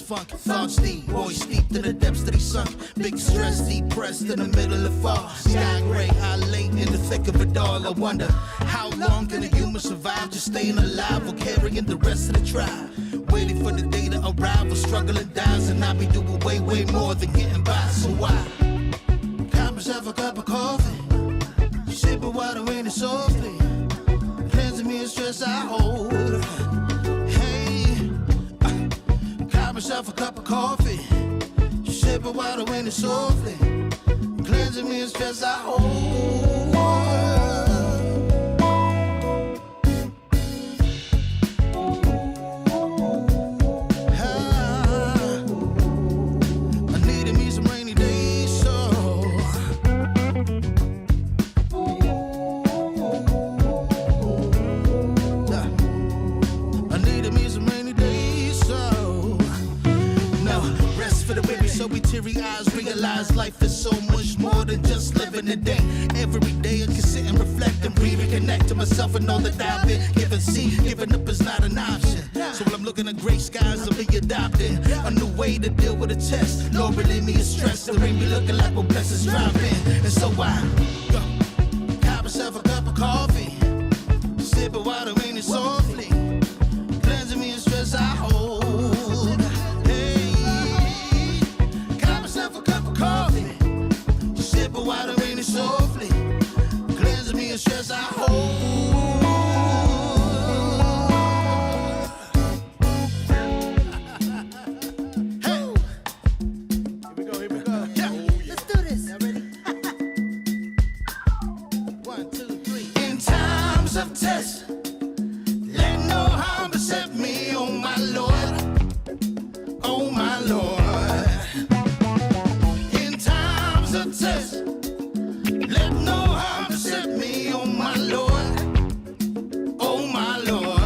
funk. Thoughts deep, boys steeped in the depths that he sunk. Big stress, depressed in the middle of fall. Sky gray, I late in the thick of it all. I wonder, how long can a human survive just staying alive or carrying the rest of the tribe? Waiting for the day to arrive or struggling dies, and I be doing way, way more than getting by. So why? Got myself a cup of coffee, sipping water in it softly, cleansing me of stress I hold. Hey, got myself a cup of coffee, sipping water in it softly, cleansing me of stress I hold. Realize life is so much more than just living a day. Every day I can sit and reflect and breathe and connect to myself and all that I've been given. See, giving up is not an option. So when I'm looking at gray skies, I'll be adopting a new way to deal with a test. Lord, relieve me of stress and bring me looking like what blessings drop in. And so I got myself a cup of coffee, sipping water in it softly, cleansing me of stress I hold. Water in it softly, cleansing me of stress I hold. Hey, here we go. Yeah. Let's do this. Y'all ready? 1, 2, 3. In times of test, let no harm beset me, oh my Lord, oh my Lord. In times of test, let no harm beset me, oh my Lord, oh my Lord.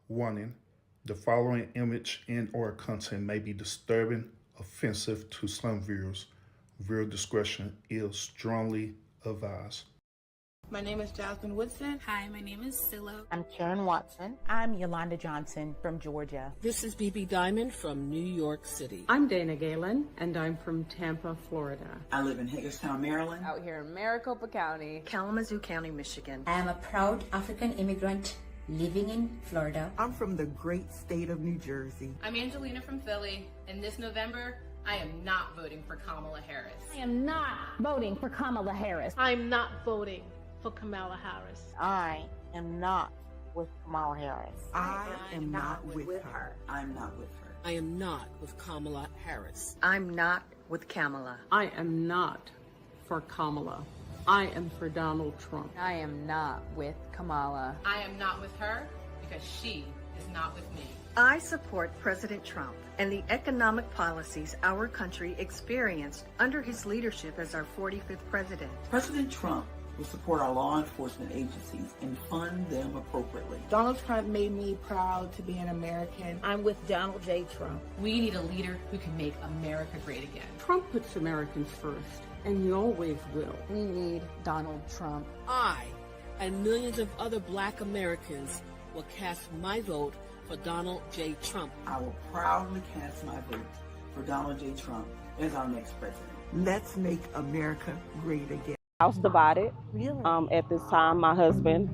Warning, the following image and/or content may be disturbing, offensive to some viewers. Viewer discretion is strongly advised. My name is Jasmine Woodson. Hi, my name is Silla. I'm Karen Watson. I'm Yolanda Johnson from Georgia. This is BB Diamond from New York City. I'm Dana Galen, and I'm from Tampa, Florida. I live in Hagerstown, Maryland. Out here in Maricopa County. Kalamazoo County, Michigan. I am a proud African immigrant living in Florida. I'm from the great state of New Jersey. I'm Angelina from Philly, and this November, I am not voting for Kamala Harris. I am not voting for Kamala Harris. I'm not voting for Kamala Harris. I am not with Kamala Harris. I am not with her. I'm not with her. I am not with Kamala Harris. I'm not with Kamala. I am not for Kamala. I am for Donald Trump. I am not with Kamala. I am not with her because she is not with me. I support President Trump and the economic policies our country experienced under his leadership as our 45th president. President Trump will support our law enforcement agencies and fund them appropriately. Donald Trump made me proud to be an American. I'm with Donald J. Trump. We need a leader who can make America great again. Trump puts Americans first, and he always will. We need Donald Trump. I and millions of other Black Americans will cast my vote for Donald J. Trump. I will proudly cast my vote for Donald J. Trump as our next president. Let's make America great again. House divided. Really? At this time, my husband,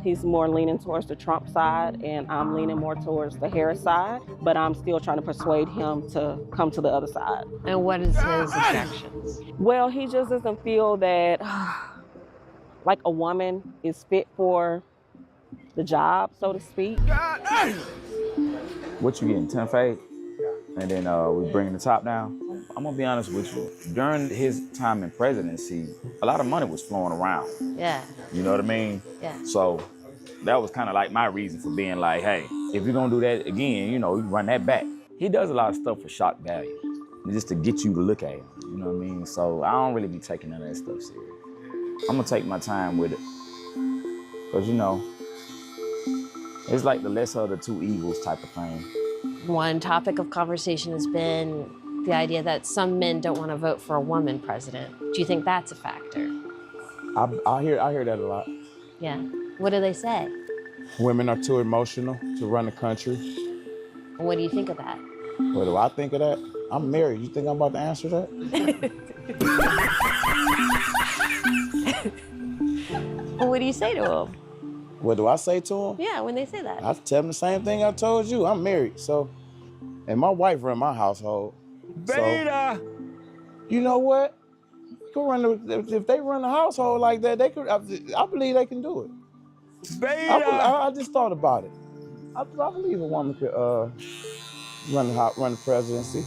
he's more leaning towards the Trump side, and I'm leaning more towards the Harris side, but I'm still trying to persuade him to come to the other side. And what is his objections? Well, he just doesn't feel that like a woman is fit for the job, so to speak. What you getting, 10 fade? And then we bringing the top down. I'm gonna be honest with you. During his time in presidency, a lot of money was flowing around. Yeah. You know what I mean? Yeah. So that was kind of like my reason for being like, hey, if you're gonna do that again, you know, you run that back. He does a lot of stuff for shock value, just to get you to look at him. You know what I mean? So I don't really be taking none of that stuff serious. I'm gonna take my time with it, cause you know, it's like the lesser of the two evils type of thing. One topic of conversation has been the idea that some men don't want to vote for a woman president. Do you think that's a factor? I hear that a lot. Yeah. What do they say? Women are too emotional to run the country. What do you think of that? What do I think of that? I'm married. You think I'm about to answer that? Well, what do you say to them? What do I say to them? Yeah, when they say that. I tell them the same thing I told you. I'm married, so, and my wife run my household. Beta. So, you know what? If they run the household like that, they could. I believe they can do it. Beta. I just thought about it. I believe a woman could run the presidency.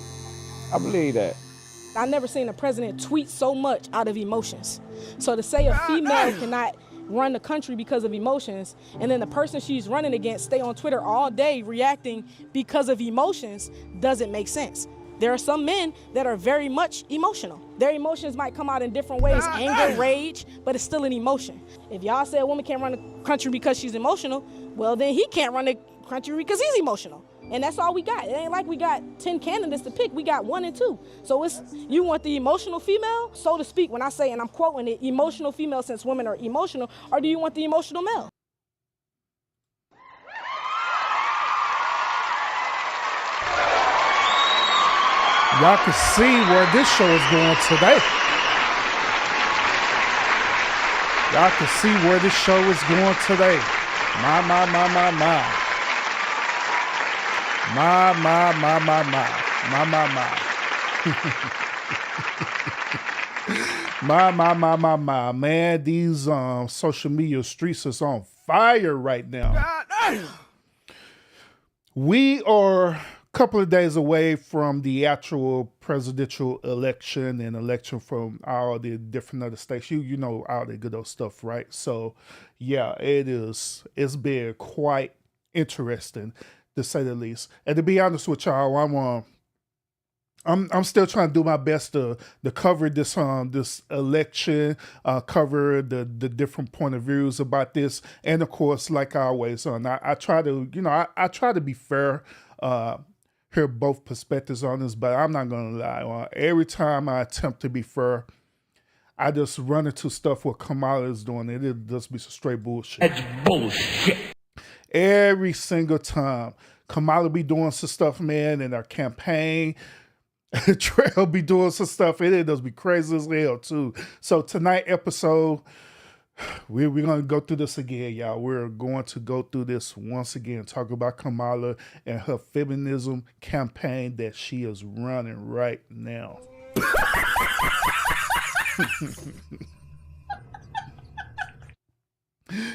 I believe that. I've never seen a president tweet so much out of emotions. So to say a female cannot run the country because of emotions, and then the person she's running against stay on Twitter all day reacting because of emotions, doesn't make sense. There are some men that are very much emotional. Their emotions might come out in different ways, anger, rage, but it's still an emotion. If y'all say a woman can't run the country because she's emotional, well then he can't run the country because he's emotional. And that's all we got. It ain't like we got 10 candidates to pick. We got 1 and 2. So it's, you want the emotional female, so to speak, when I say, and I'm quoting it, emotional female since women are emotional, or do you want the emotional male? Y'all can see where this show is going today. Y'all can see where this show is going today. My. My. Man, these social media streets is on fire right now. We are a couple of days away from the actual presidential election and election from all the different other states. You know all the good old stuff, right? So yeah, it's been quite interesting, to say the least. And to be honest with y'all, I'm still trying to do my best to cover this this election, cover the different point of views about this, and of course, like always, I try to I try to be fair, hear both perspectives on this, but I'm not gonna lie. Every time I attempt to be fair, I just run into stuff what Kamala is doing. It just be some straight bullshit. That's bullshit. Every single time. Kamala be doing some stuff, man, in our campaign. Trail be doing some stuff. It does be crazy as hell, too. So tonight episode, We're going to go through this again, y'all. We're going to go through this once again, talk about Kamala and her feminism campaign that she is running right now.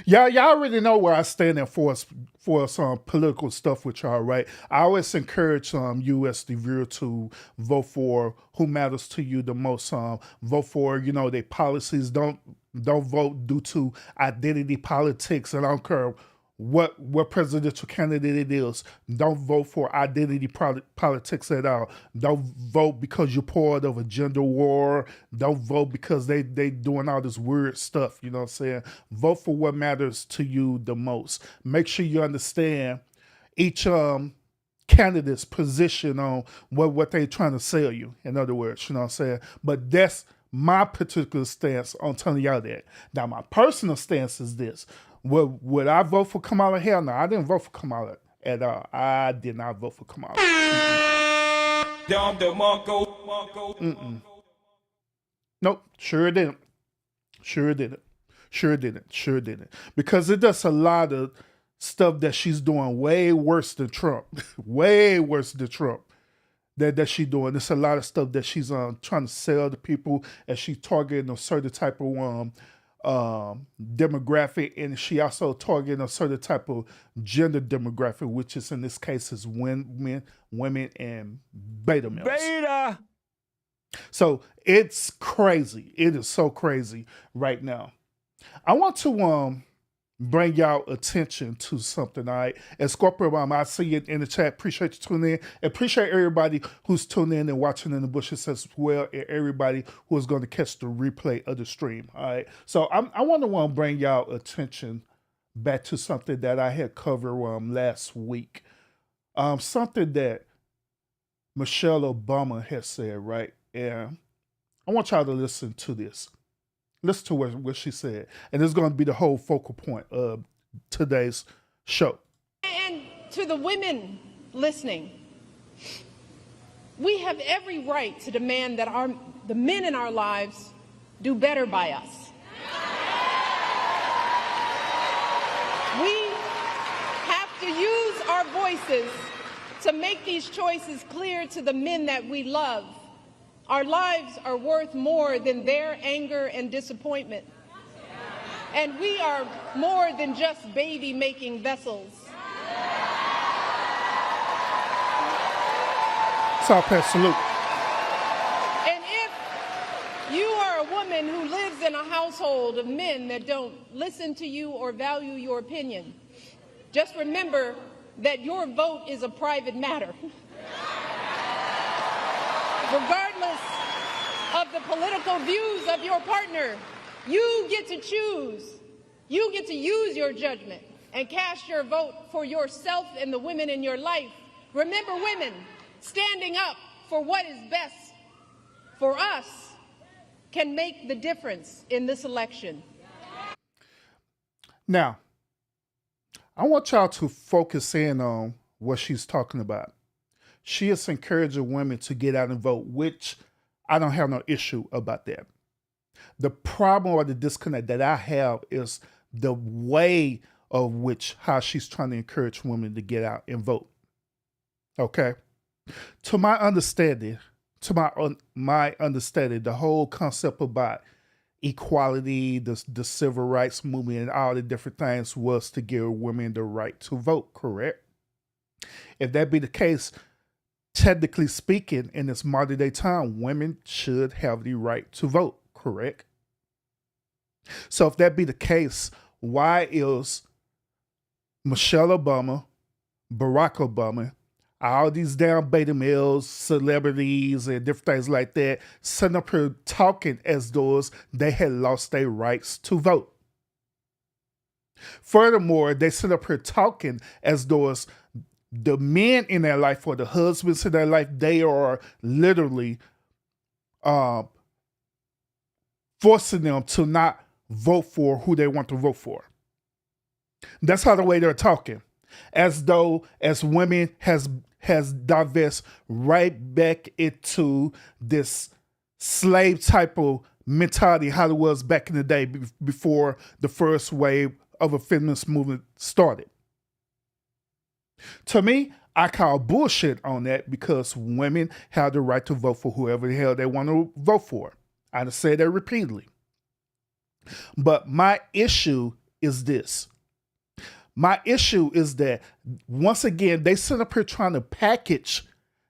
Y'all already know where I stand in for some political stuff with y'all, right? I always encourage you as the viewer to vote for who matters to you the most. Vote for, their policies. Don't vote due to identity politics. And I don't care what presidential candidate it is. Don't vote for identity politics at all. Don't vote because you're part of a gender war. Don't vote because they doing all this weird stuff. You know what I'm saying? Vote for what matters to you the most. Make sure you understand each candidate's position on what they're trying to sell you. In other words, you know what I'm saying? But that's my particular stance on telling y'all that. Now, my personal stance is this. Would I vote for Kamala? Hell no, I didn't vote for Kamala at all. I did not vote for Kamala. Nope, sure didn't. Sure didn't. Because it does a lot of stuff that she's doing way worse than Trump. Way worse than Trump. That she's doing. There's a lot of stuff that she's trying to sell to people, and she's targeting a certain type of demographic, and she also targeting a certain type of gender demographic, which is in this case is women and beta males. Beta. So it's crazy. It is so crazy right now. I want to bring y'all attention to something, all right? And Scorpio, I see it in the chat. Appreciate you tuning in. Appreciate everybody who's tuning in and watching in the bushes as well, and everybody who is going to catch the replay of the stream, all right? So I want to bring y'all attention back to something that I had covered last week. Something that Michelle Obama has said, right? And I want y'all to listen to this. Listen to what she said. And it's going to be the whole focal point of today's show. And to the women listening, we have every right to demand that the men in our lives do better by us. We have to use our voices to make these choices clear to the men that we love. Our lives are worth more than their anger and disappointment. And we are more than just baby-making vessels. South Pass salute. And if you are a woman who lives in a household of men that don't listen to you or value your opinion, just remember that your vote is a private matter. Regardless of the political views of your partner, you get to choose. You get to use your judgment and cast your vote for yourself and the women in your life. Remember, women, standing up for what is best for us can make the difference in this election. Now, I want y'all to focus in on what she's talking about. She is encouraging women to get out and vote, which I don't have no issue about that. The problem or the disconnect that I have is the way of which how she's trying to encourage women to get out and vote. Okay? To my understanding, the whole concept about equality, the civil rights movement, and all the different things was to give women the right to vote, correct? If that be the case, technically speaking, in this modern day time, women should have the right to vote, correct? So if that be the case, why is Michelle Obama, Barack Obama, all these damn beta males, celebrities, and different things like that, sitting up here talking as though they had lost their rights to vote? Furthermore, they sit up here talking as though the men in their life or the husbands in their life, they are literally forcing them to not vote for who they want to vote for. That's how the way they're talking. As though as women has divest right back into this slave type of mentality how it was back in the day before the first wave of a feminist movement started. To me, I call bullshit on that because women have the right to vote for whoever the hell they want to vote for. I've said that repeatedly. But my issue is this. My issue is that, once again, they sit up here trying to package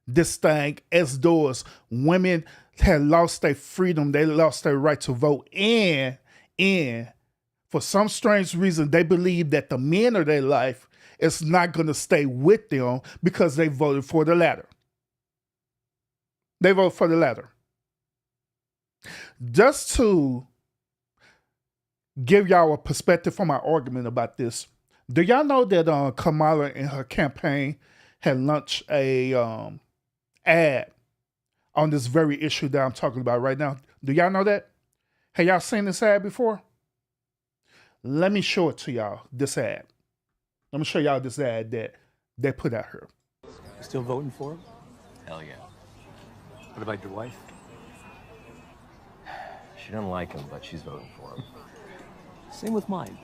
this thing as though women had lost their freedom, they lost their right to vote, and for some strange reason, they believe that the men of their life is not going to stay with them because they voted for the latter. They voted for the latter. Just to give y'all a perspective from my argument about this, do y'all know that Kamala in her campaign had launched a ad on this very issue that I'm talking about right now? Do y'all know that? Have y'all seen this ad before? Let me show it to y'all, this ad. Let me show y'all this ad that they put out here. Still voting for him? Hell yeah. What about your wife? She doesn't like him, but she's voting for him. Same with mine.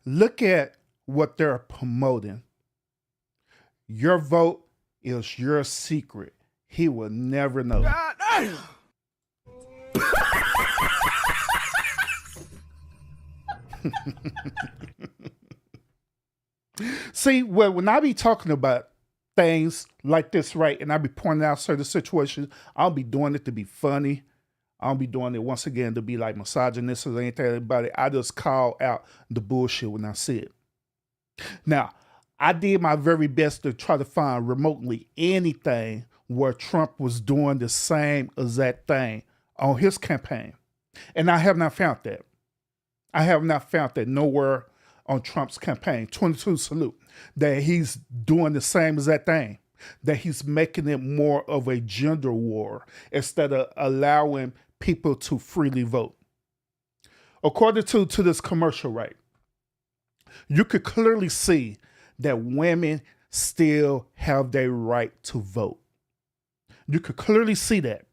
Look at what they're promoting. Your vote is your secret. He will never know. See, when I be talking about things like this, right, and I be pointing out certain situations, I'll be doing it to be funny. I'll be doing it once again to be like misogynist or anything about it. I just call out the bullshit when I see it. Now, I did my very best to try to find remotely anything where Trump was doing the same exact thing on his campaign. And I have not found that. I have not found that nowhere on Trump's campaign, 22 Salute, that he's doing the same exact thing, that he's making it more of a gender war instead of allowing people to freely vote. According to this commercial, right, you could clearly see that women still have their right to vote. You could clearly see that.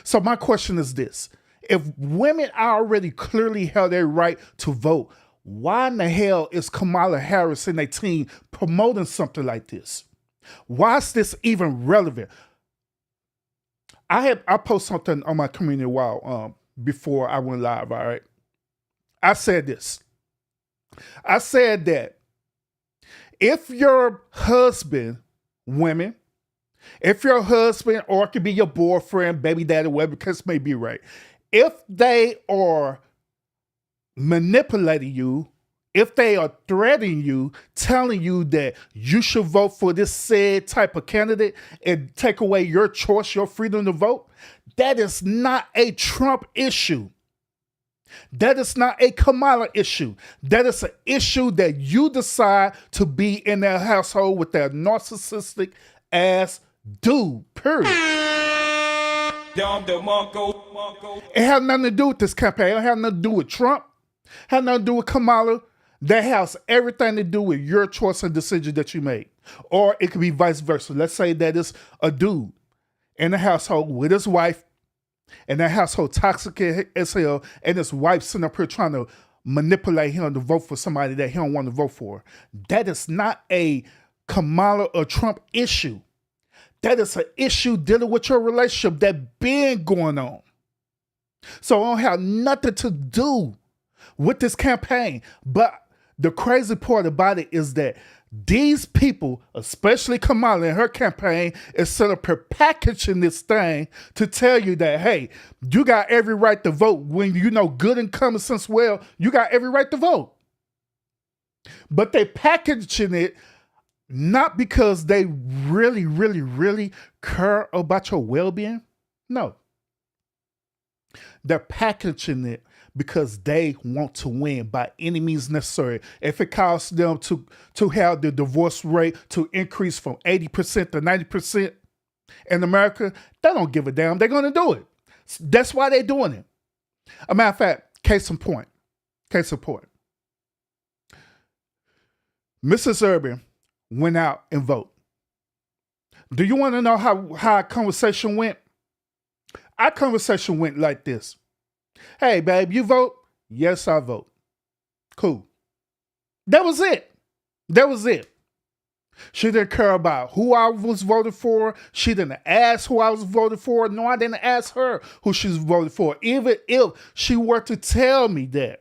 So my question is this. If women already clearly have their right to vote, why in the hell is Kamala Harris and their team promoting something like this? Why is this even relevant? I posted something on my community wall before I went live, all right? I said this. I said that if your husband, women, if your husband, or it could be your boyfriend, baby daddy, whatever the case may be, right? If they are manipulating you, if they are threatening you, telling you that you should vote for this said type of candidate and take away your choice, your freedom to vote, that is not a Trump issue. That is not a Kamala issue. That is an issue that you decide to be in that household with that narcissistic ass dude, period. It has nothing to do with this campaign. It has nothing to do with Trump. It has nothing to do with Kamala. That has everything to do with your choice and decision that you made. Or it could be vice versa. Let's say that it's a dude in the household with his wife, and that household toxic as hell, and his wife sitting up here trying to manipulate him to vote for somebody that he don't want to vote for. That is not a Kamala or Trump issue. That is an issue dealing with your relationship that been going on. So it don't have nothing to do with this campaign. But the crazy part about it is that these people, especially Kamala and her campaign, is set up her packaging this thing to tell you that, hey, you got every right to vote. When you know good and common sense well, you got every right to vote. But they packaging it not because they really, really, really care about your well-being. No. They're packaging it because they want to win by any means necessary. If it costs them to have the divorce rate to increase from 80% to 90% in America, they don't give a damn. They're going to do it. That's why they're doing it. A matter of fact, case in point. Mrs. Urban went out and voted. Do you want to know how our conversation went? Our conversation went like this. Hey, babe, you vote? Yes, I vote. Cool. That was it. She didn't care about who I was voting for. She didn't ask who I was voting for. No, I didn't ask her who she was voting for. Even if she were to tell me that,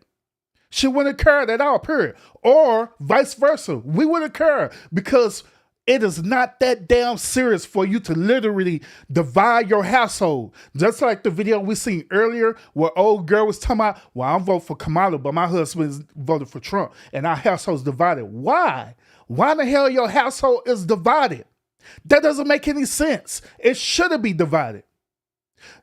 she wouldn't care at all, period. Or vice versa. We wouldn't care because it is not that damn serious for you to literally divide your household. Just like the video we seen earlier where old girl was talking about, well, I'm voting for Kamala, but my husband's voting for Trump and our household's divided. Why? Why the hell your household is divided? That doesn't make any sense. It shouldn't be divided.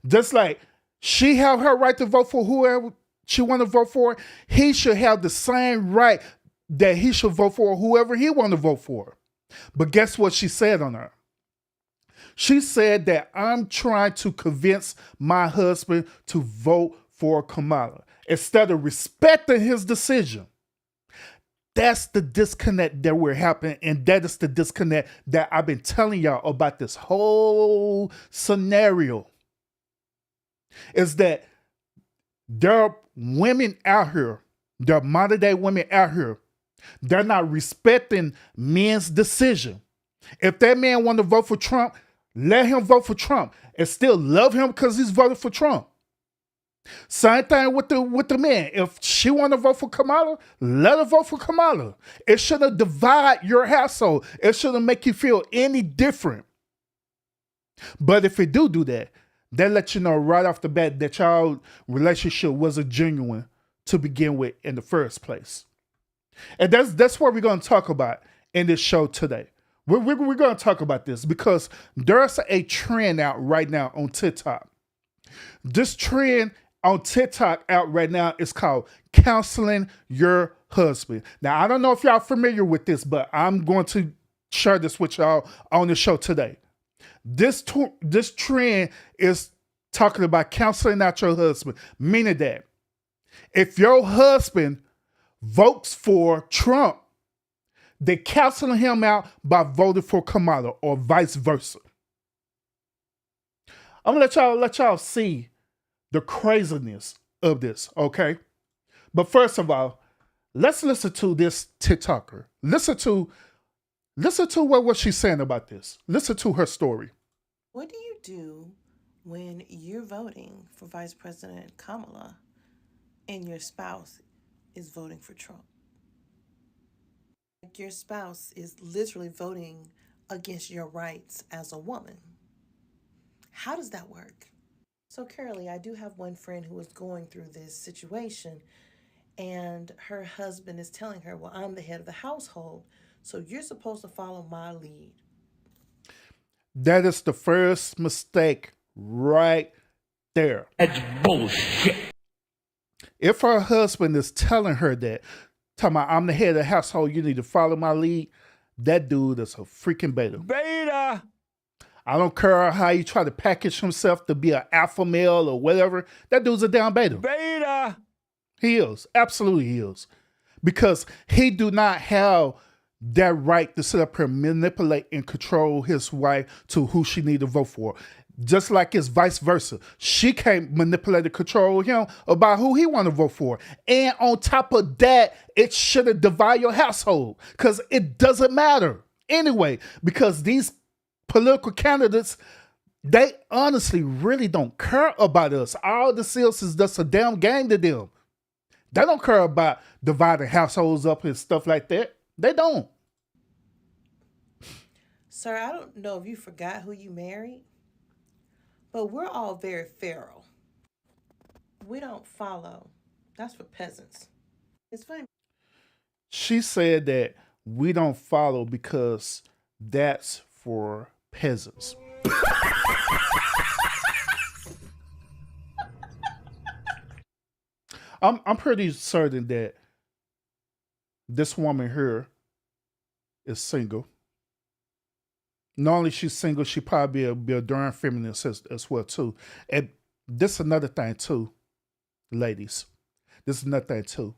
Just like she have her right to vote for whoever she want to vote for, he should have the same right that he should vote for whoever he want to vote for. But guess what she said on her? She said that I'm trying to convince my husband to vote for Kamala instead of respecting his decision. That's the disconnect that we're having, and that is the disconnect that I've been telling y'all about this whole scenario. Is that there are women out here, there are modern day women out here, they're not respecting men's decision. If that man want to vote for Trump, let him vote for Trump and still love him because he's voted for Trump. Same thing with the man. If she want to vote for Kamala, let her vote for Kamala. It shouldn't divide your household. It shouldn't make you feel any different. But if it do that, they let you know right off the bat that y'all relationship wasn't genuine to begin with in the first place. And that's what we're going to talk about in this show today. We're going to talk about this because there's a trend out right now on TikTok. This trend on TikTok out right now is called counseling your husband. Now, I don't know if y'all familiar with this, but I'm going to share this with y'all on the show today. This trend is talking about counseling out your husband, meaning that if your husband votes for Trump, they counseling him out by voting for Kamala or vice versa. I'm gonna let y'all see the craziness of this, okay? But first of all, let's listen to this TikToker. Listen to what she's saying about this. Listen to her story. What do you do when you're voting for Vice President Kamala and your spouse is voting for Trump? Your spouse is literally voting against your rights as a woman. How does that work? So currently, I do have one friend who is going through this situation, and her husband is telling her, well, I'm the head of the household, so you're supposed to follow my lead. That is the first mistake right there. That's bullshit. If her husband is telling her that, talking about, I'm the head of the household, you need to follow my lead, that dude is a freaking beta. Beta! I don't care how he try to package himself to be an alpha male or whatever. That dude's a damn beta. Beta! He is. Absolutely he is. Because he do not have that right to sit up here and manipulate and control his wife to who she need to vote for. Just like it's vice versa. She can't manipulate and control him about who he want to vote for. And on top of that, it shouldn't divide your household because it doesn't matter anyway. Because these political candidates, they honestly really don't care about us. All this is just a damn game to them. They don't care about dividing households up and stuff like that. They don't. Sir, I don't know if you forgot who you married, but we're all very feral. We don't follow. That's for peasants. It's funny. She said that we don't follow because that's for peasants. I'm pretty certain that this woman here is single. Not only she's single, she probably be a darn feminist as well too. And this is another thing too, ladies. This is another thing too.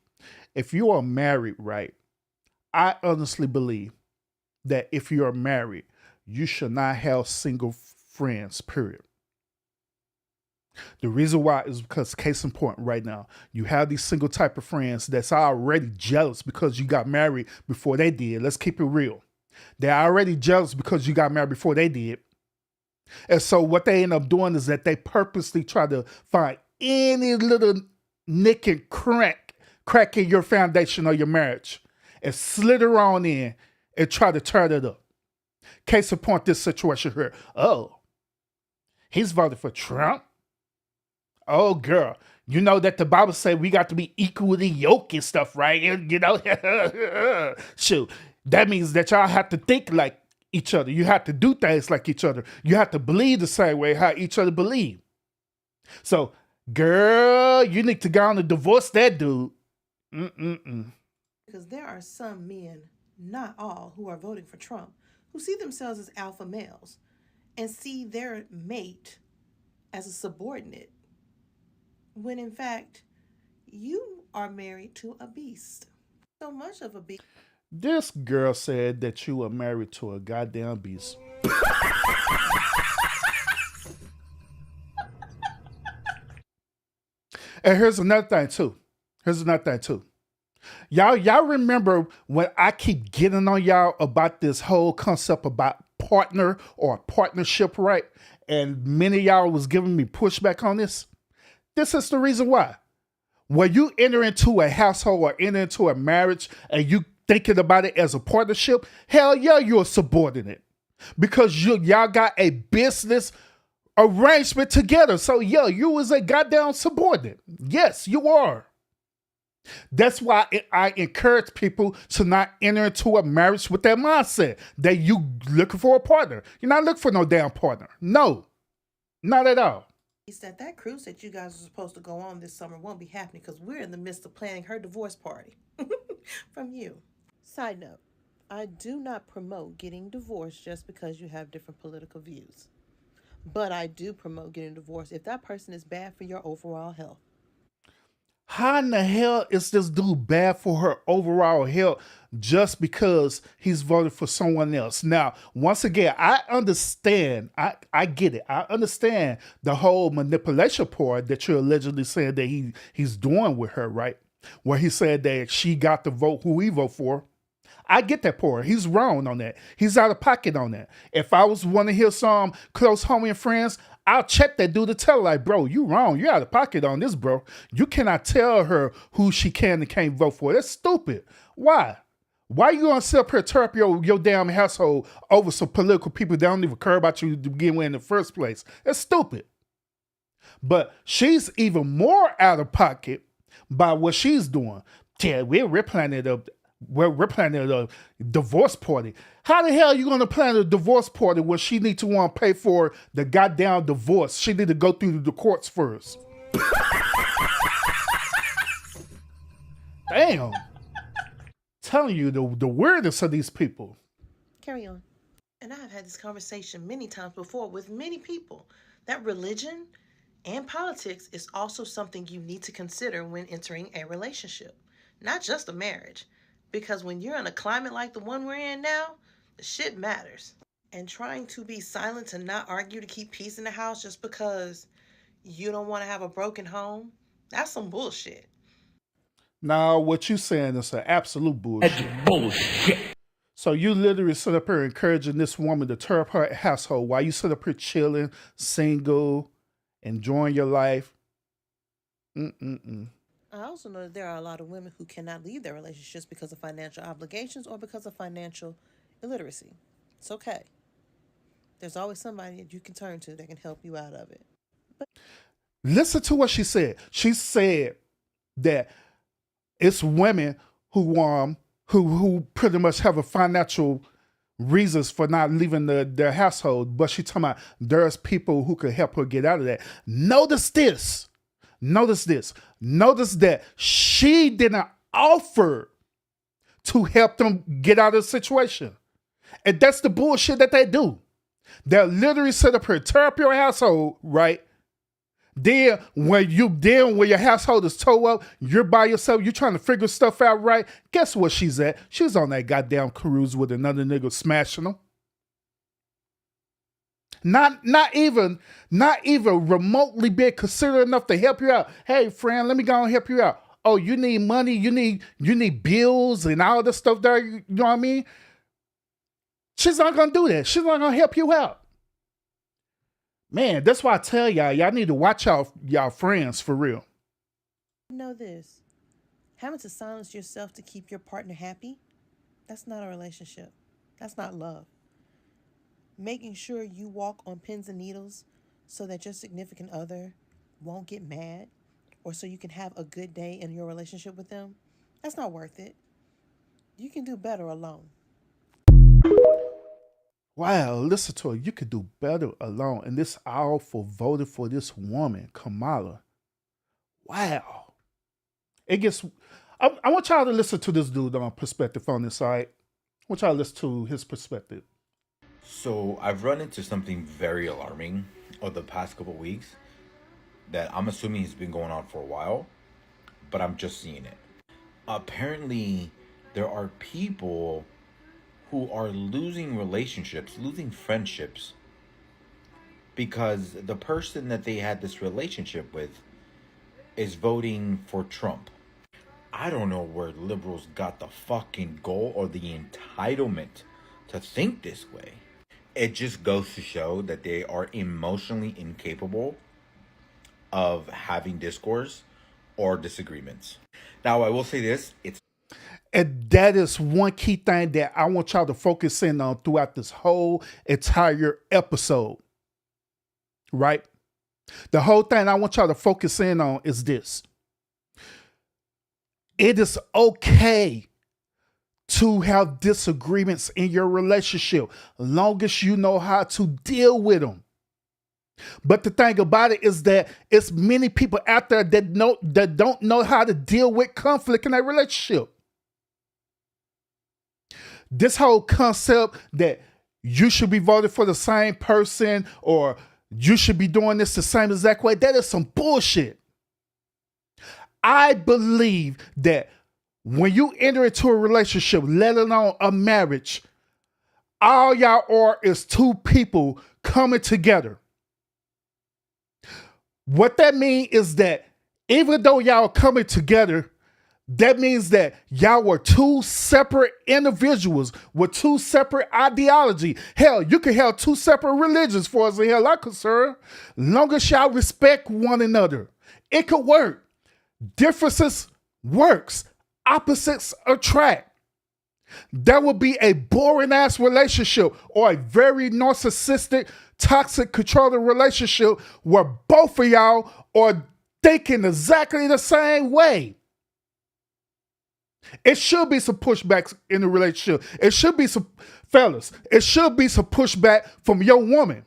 If you are married, right, I honestly believe that if you are married, you should not have single friends, period. The reason why is because, case in point, right now, you have these single type of friends that's already jealous because you got married before they did. Let's keep it real. They're already jealous because you got married before they did. And so what they end up doing is that they purposely try to find any little nick and crack in your foundation or your marriage and slither on in and try to turn it up. Case in point, this situation here. Oh, he's voted for Trump? Oh, girl, you know that the Bible said we got to be equally yoked and stuff, right? You know, shoot, that means that y'all have to think like each other. You have to do things like each other. You have to believe the same way how each other believe. So, girl, you need to go on and divorce that dude. Because there are some men, not all, who are voting for Trump, who see themselves as alpha males and see their mate as a subordinate, when in fact, you are married to a beast. So much of a beast. This girl said that you were married to a goddamn beast. And here's another thing too. Y'all remember when I keep getting on y'all about this whole concept about partner or partnership, right? And many of y'all was giving me pushback on this. This is the reason why. When you enter into a household or enter into a marriage and you thinking about it as a partnership, hell yeah, you're a subordinate. Because y'all got a business arrangement together. So yeah, you was a goddamn subordinate. Yes, you are. That's why I encourage people to not enter into a marriage with that mindset that you looking for a partner. You're not looking for no damn partner. No, not at all. He said that cruise that you guys are supposed to go on this summer won't be happening because we're in the midst of planning her divorce party. From you. Side note, I do not promote getting divorced just because you have different political views. But I do promote getting divorced if that person is bad for your overall health. How in the hell is this dude bad for her overall health just because he's voted for someone else? Now, once again, I understand. I get it. I understand the whole manipulation part that you're allegedly saying that he's doing with her, right? Where he said that she got to vote who he vote for. I get that part. He's wrong on that. He's out of pocket on that. If I was one of his close homie and friends, I'll check that dude to tell her, like, bro, you wrong. You're out of pocket on this, bro. You cannot tell her who she can and can't vote for. That's stupid. Why? Why you gonna sit up here and tear up your damn household over some political people that don't even care about you to begin with in the first place? That's stupid. But she's even more out of pocket by what she's doing. Yeah, we're planning a divorce party. How the hell are you going to plan a divorce party when she need to want to pay for the goddamn divorce? She need to go through the courts first. Damn. Telling you the weirdest of these people. Carry on. And I've had this conversation many times before with many people that religion and politics is also something you need to consider when entering a relationship, not just a marriage. Because when you're in a climate like the one we're in now, the shit matters. And trying to be silent and not argue to keep peace in the house just because you don't want to have a broken home, that's some bullshit. Now, what you saying is an absolute bullshit. That's bullshit. So you literally sit up here encouraging this woman to tear up her household while you sit up here chilling, single, enjoying your life. I also know that there are a lot of women who cannot leave their relationships because of financial obligations or because of financial illiteracy. It's okay. There's always somebody that you can turn to that can help you out of it. Listen to what she said. She said that it's women who pretty much have a financial reasons for not leaving their household, but she talking about there's people who could help her get out of that. Notice this. Notice that she didn't offer to help them get out of the situation. And that's the bullshit that they do. They'll literally set up here, tear up your household, right? Then when your household is tore up, you're by yourself, you're trying to figure stuff out, right? Guess where she's at? She's on that goddamn cruise with another nigga smashing them. Not even remotely being considerate enough to help you out. Hey friend, let me go and help you out. Oh, you need money, you need bills and all this stuff there, you know what I mean? She's not gonna do that. She's not gonna help you out. Man, that's why I tell y'all need to watch y'all friends for real. Know this. Having to silence yourself to keep your partner happy, that's not a relationship. That's not love. Making sure you walk on pins and needles so that your significant other won't get mad or so you can have a good day in your relationship with them, that's not worth it. You can do better alone. Wow, listen to her. You could do better alone. And this all for voting for this woman, Kamala. Wow. It gets... I want y'all to listen to this dude perspective on this, all right? I want y'all to listen to his perspective. So I've run into something very alarming over the past couple of weeks that I'm assuming has been going on for a while, but I'm just seeing it. Apparently, there are people who are losing relationships, losing friendships, because the person that they had this relationship with is voting for Trump. I don't know where liberals got the fucking goal or the entitlement to think this way. It just goes to show that they are emotionally incapable of having discourse or disagreements. Now, I will say this, And that is one key thing that I want y'all to focus in on throughout this whole entire episode, right? The whole thing I want y'all to focus in on is this. It is okay to have disagreements in your relationship, long as you know how to deal with them. But the thing about it is that it's many people out there that don't know how to deal with conflict in their relationship. This whole concept that you should be voting for the same person or you should be doing this the same exact way, that is some bullshit. I believe that when you enter into a relationship, let alone a marriage, all y'all are is two people coming together. What that means is that even though y'all coming together, that means that y'all were two separate individuals with two separate ideology. Hell, you can have two separate religions for as the hell I'm concerned. Long as y'all respect one another, it could work. Differences works. Opposites attract. That would be a boring ass relationship or a very narcissistic, toxic, controlling relationship where both of y'all are thinking exactly the same way. It should be some pushbacks in the relationship. It should be some, fellas, it should be some pushback from your woman.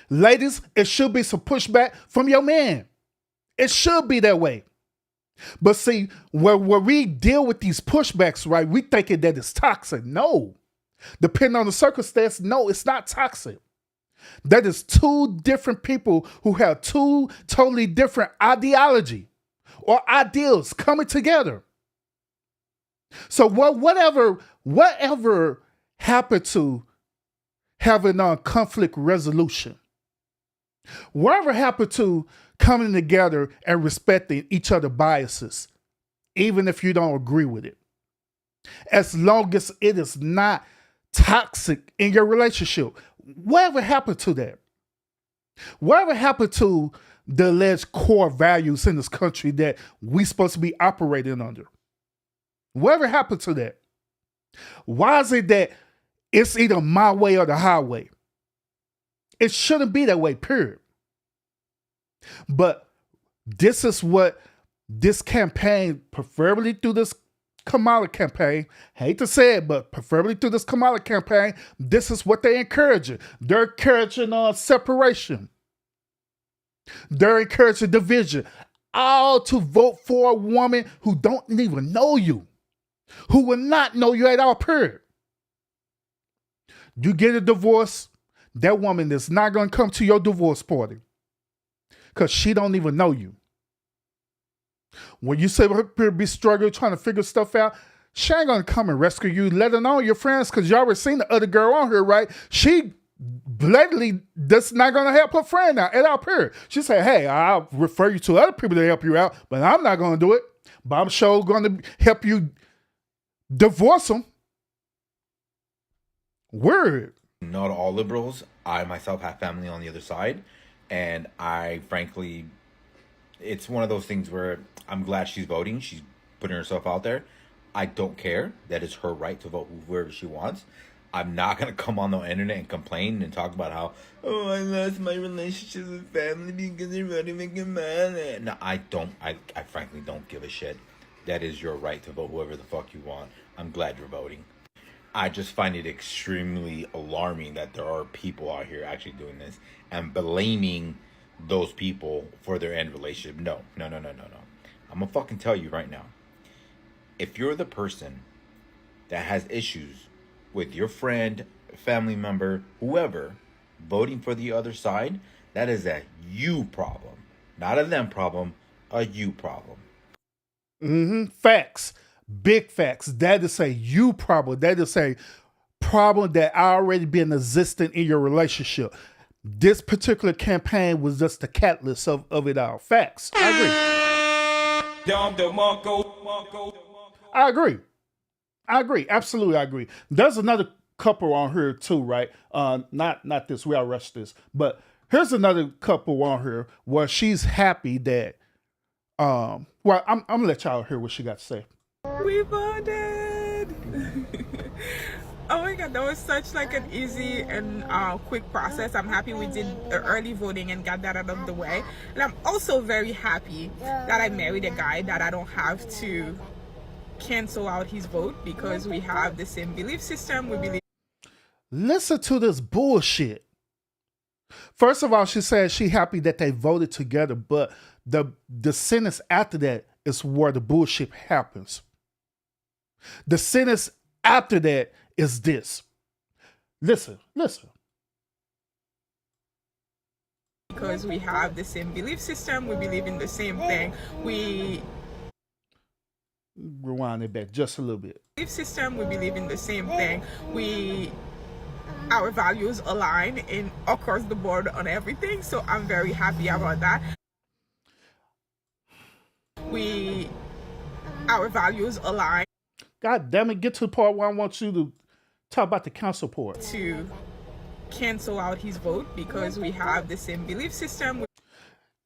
Ladies, it should be some pushback from your man. It should be that way. But see, where we deal with these pushbacks, right, we thinking that it's toxic. No. Depending on the circumstance, no, it's not toxic. That is two different people who have two totally different ideology or ideals coming together. So whatever happened to having a conflict resolution? Whatever happened to coming together and respecting each other's biases, even if you don't agree with it? As long as it is not toxic in your relationship. Whatever happened to that? Whatever happened to the alleged core values in this country that we supposed to be operating under? Whatever happened to that? Why is it that it's either my way or the highway? It shouldn't be that way, period. But this is what this campaign, preferably through this Kamala campaign, hate to say it, but preferably through this Kamala campaign, this is what they're encouraging. They're encouraging separation. They're encouraging division. All to vote for a woman who don't even know you, who will not know you at all, period. You get a divorce, that woman is not going to come to your divorce party because she don't even know you. When you say her be struggling, trying to figure stuff out, she ain't going to come and rescue you, let alone your friends, because you already seen the other girl on here, right? She blatantly that's not going to help her friend out at all, period. She said, hey, I'll refer you to other people to help you out, but I'm not going to do it. But I'm sure going to help you divorce them. Word. Not all liberals. I myself have family on the other side, and I frankly, it's one of those things where I'm glad she's voting. She's putting herself out there. I don't care. That is her right to vote whoever she wants. I'm not going to come on the internet and complain and talk about how, oh, I lost my relationship with family because they're voting me mad. No, I don't. I frankly don't give a shit. That is your right to vote whoever the fuck you want. I'm glad you're voting. I just find it extremely alarming that there are people out here actually doing this and blaming those people for their end relationship. No. I'm gonna fucking tell you right now. If you're the person that has issues with your friend, family member, whoever, voting for the other side, that is a you problem. Not a them problem, a you problem. Facts. Big facts. That is a you problem. That is a problem that already been existing in your relationship. This particular campaign was just the catalyst of it all. Facts. I agree. Absolutely, I agree. There's another couple on here too, right? Not this. We all rushed this, but here's another couple on here where she's happy that. Well, I'm gonna let y'all hear what she got to say. We voted. Oh my God, that was such like an easy and quick process. I'm happy we did early voting and got that out of the way. And I'm also very happy that I married a guy that I don't have to cancel out his vote because we have the same belief system. We believe. Listen to this bullshit. First of all, she said she happy that they voted together, but the sentence after that is where the bullshit happens. The sentence after that is this. Listen. Because we have the same belief system, we believe in the same thing. We rewind it back just a little bit. Belief system, we believe in the same thing. Our values align across the board on everything, so I'm very happy about that. Our values align. God damn it, get to the part where I want you to talk about the council part. To cancel out his vote because we have the same belief system.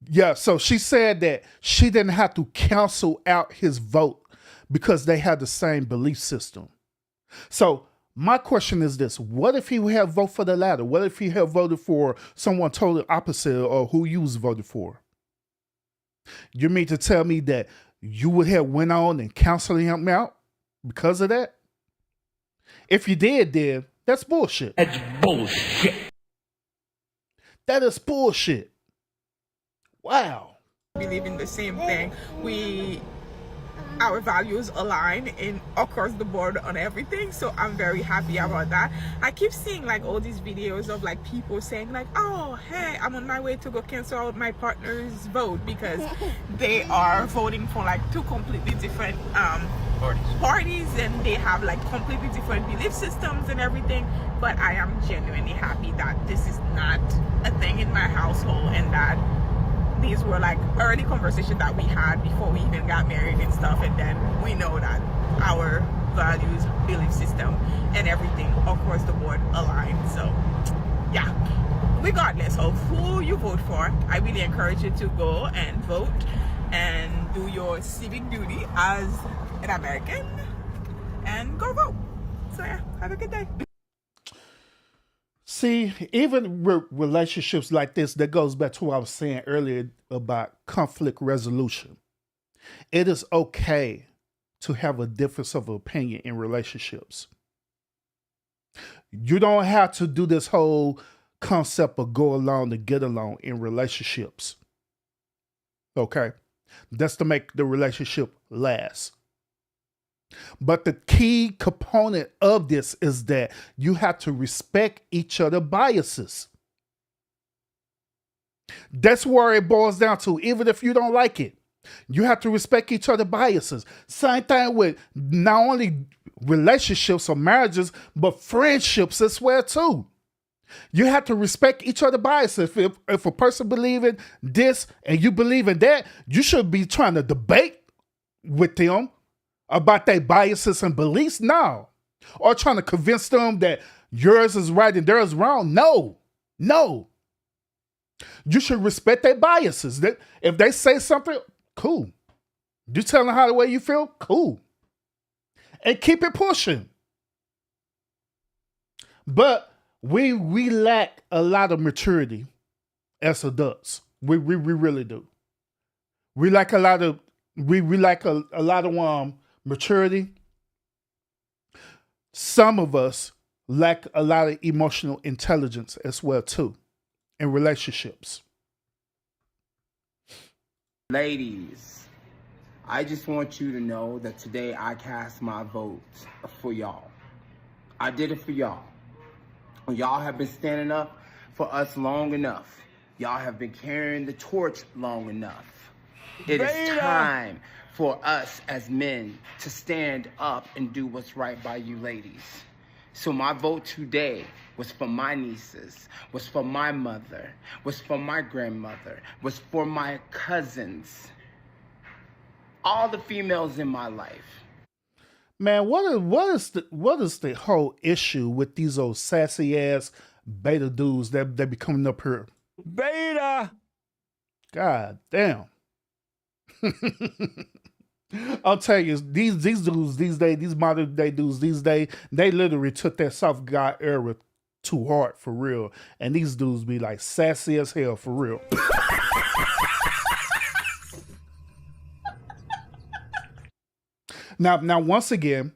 Yeah, so she said that she didn't have to cancel out his vote because they had the same belief system. So my question is this: what if he had voted for the latter? What if he had voted for someone totally opposite or who you was voted for? You mean to tell me that you would have went on and canceled him out because of that? If you did, then that's bullshit. That's bullshit. That is bullshit. Wow. We believe in the same thing. Our values align across the board on everything, so I'm very happy about that. I keep seeing like all these videos of like people saying like, oh hey, I'm on my way to go cancel out my partner's vote because they are voting for like two completely different parties and they have like completely different belief systems and everything. But I am genuinely happy that this is not a thing in my household and that these were like early conversations that we had before we even got married and stuff, and then we know that our values, belief system, and everything across the board align. So yeah, regardless of who you vote for, I really encourage you to go and vote and do your civic duty as an American and go vote. So yeah, have a good day. See, even with relationships like this, that goes back to what I was saying earlier about conflict resolution. It is okay to have a difference of opinion in relationships. You don't have to do this whole concept of go along to get along in relationships. Okay? That's to make the relationship last. But the key component of this is that you have to respect each other's biases. That's where it boils down to, even if you don't like it. You have to respect each other's biases. Same thing with not only relationships or marriages, but friendships as well too. You have to respect each other's biases. If a person believes in this and you believe in that, you should be trying to debate with them about their biases and beliefs now. Or trying to convince them that yours is right and theirs is wrong. No. You should respect their biases. If they say something, cool. You tell them how the way you feel, cool. And keep it pushing. But we lack a lot of maturity as adults. We really do. We lack a lot of maturity. Some of us lack a lot of emotional intelligence as well too in relationships. Ladies, I just want you to know that today I cast my vote for y'all. I did it for y'all. Y'all have been standing up for us long enough. Y'all have been carrying the torch long enough. It is time for us as men to stand up and do what's right by you ladies. So my vote today was for my nieces, was for my mother, was for my grandmother, was for my cousins, all the females in my life. Man, what is the whole issue with these old sassy ass beta dudes that be coming up here? Beta! God damn. I'll tell you, these dudes these days, these modern day dudes these days, they literally took that soft guy era too hard for real. And these dudes be like sassy as hell for real. Now, once again,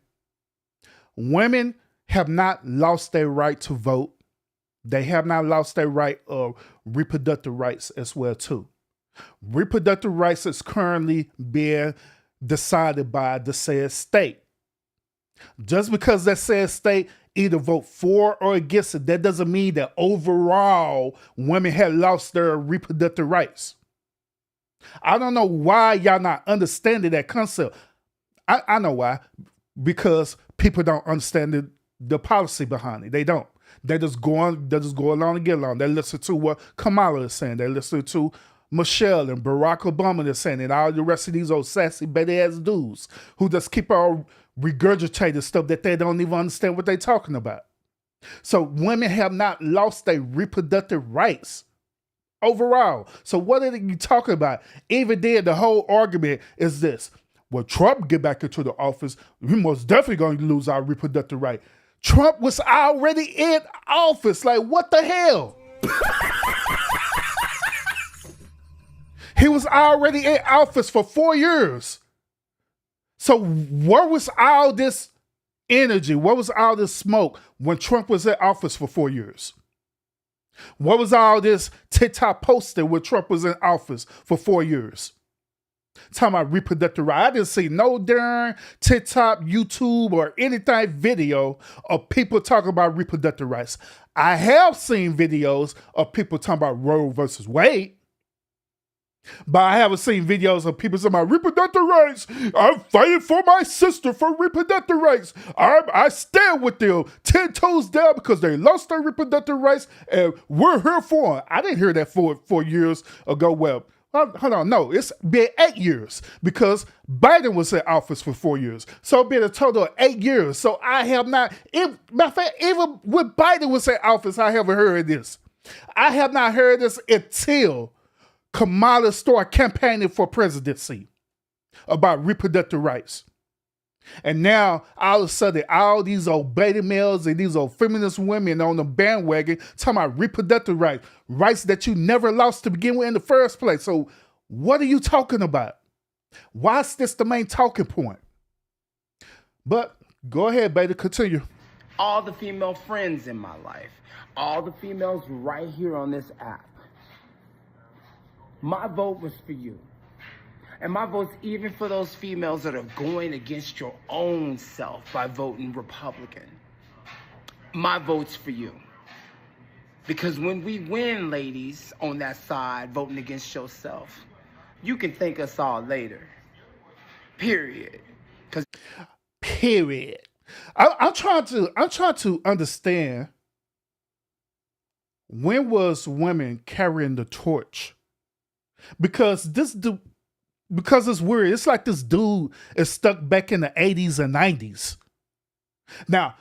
women have not lost their right to vote. They have not lost their right of reproductive rights as well too. Reproductive rights is currently being decided by the said state. Just because that said state either vote for or against it, that doesn't mean that overall women have lost their reproductive rights. I don't know why y'all not understanding that concept. I know why. Because people don't understand the policy behind it. They don't. They just go along and get along. They listen to what Kamala is saying. They listen to Michelle and Barack Obama is saying, and all the rest of these old sassy betty ass dudes who just keep on regurgitating stuff that they don't even understand what they're talking about. So women have not lost their reproductive rights overall. So what are you talking about? Even then, the whole argument is this. Well, Trump get back into the office, we most definitely going to lose our reproductive right. Trump was already in office. Like, what the hell? He was already in office for 4 years. So where was all this energy? Where was all this smoke when Trump was in office for 4 years? What was all this TikTok posting when Trump was in office for 4 years? Talking about reproductive rights. I didn't see no darn TikTok, YouTube, or anything video of people talking about reproductive rights. I have seen videos of people talking about Roe versus Wade. But I haven't seen videos of people saying about reproductive rights. I'm fighting for my sister for reproductive rights. I stand with them 10 toes down because they lost their reproductive rights and we're here for them. I didn't hear that 4 years ago. Well, hold on. No, it's been 8 years because Biden was in office for 4 years. So it's been a total of 8 years. So I have not, matter of fact, even when Biden was in office, I haven't heard this. I have not heard this until Kamala started campaigning for presidency about reproductive rights. And now, all of a sudden, all these old beta males and these old feminist women on the bandwagon talking about reproductive rights, rights that you never lost to begin with in the first place. So what are you talking about? Why is this the main talking point? But go ahead, beta, continue. All the female friends in my life, all the females right here on this app, my vote was for you. And my vote's even for those females that are going against your own self by voting Republican. My vote's for you. Because when we win, ladies, on that side, voting against yourself, you can thank us all later. Period. Period. I'm trying to understand, when was women carrying the torch? Because it's weird. It's like this dude is stuck back in the 80s and 90s. Now,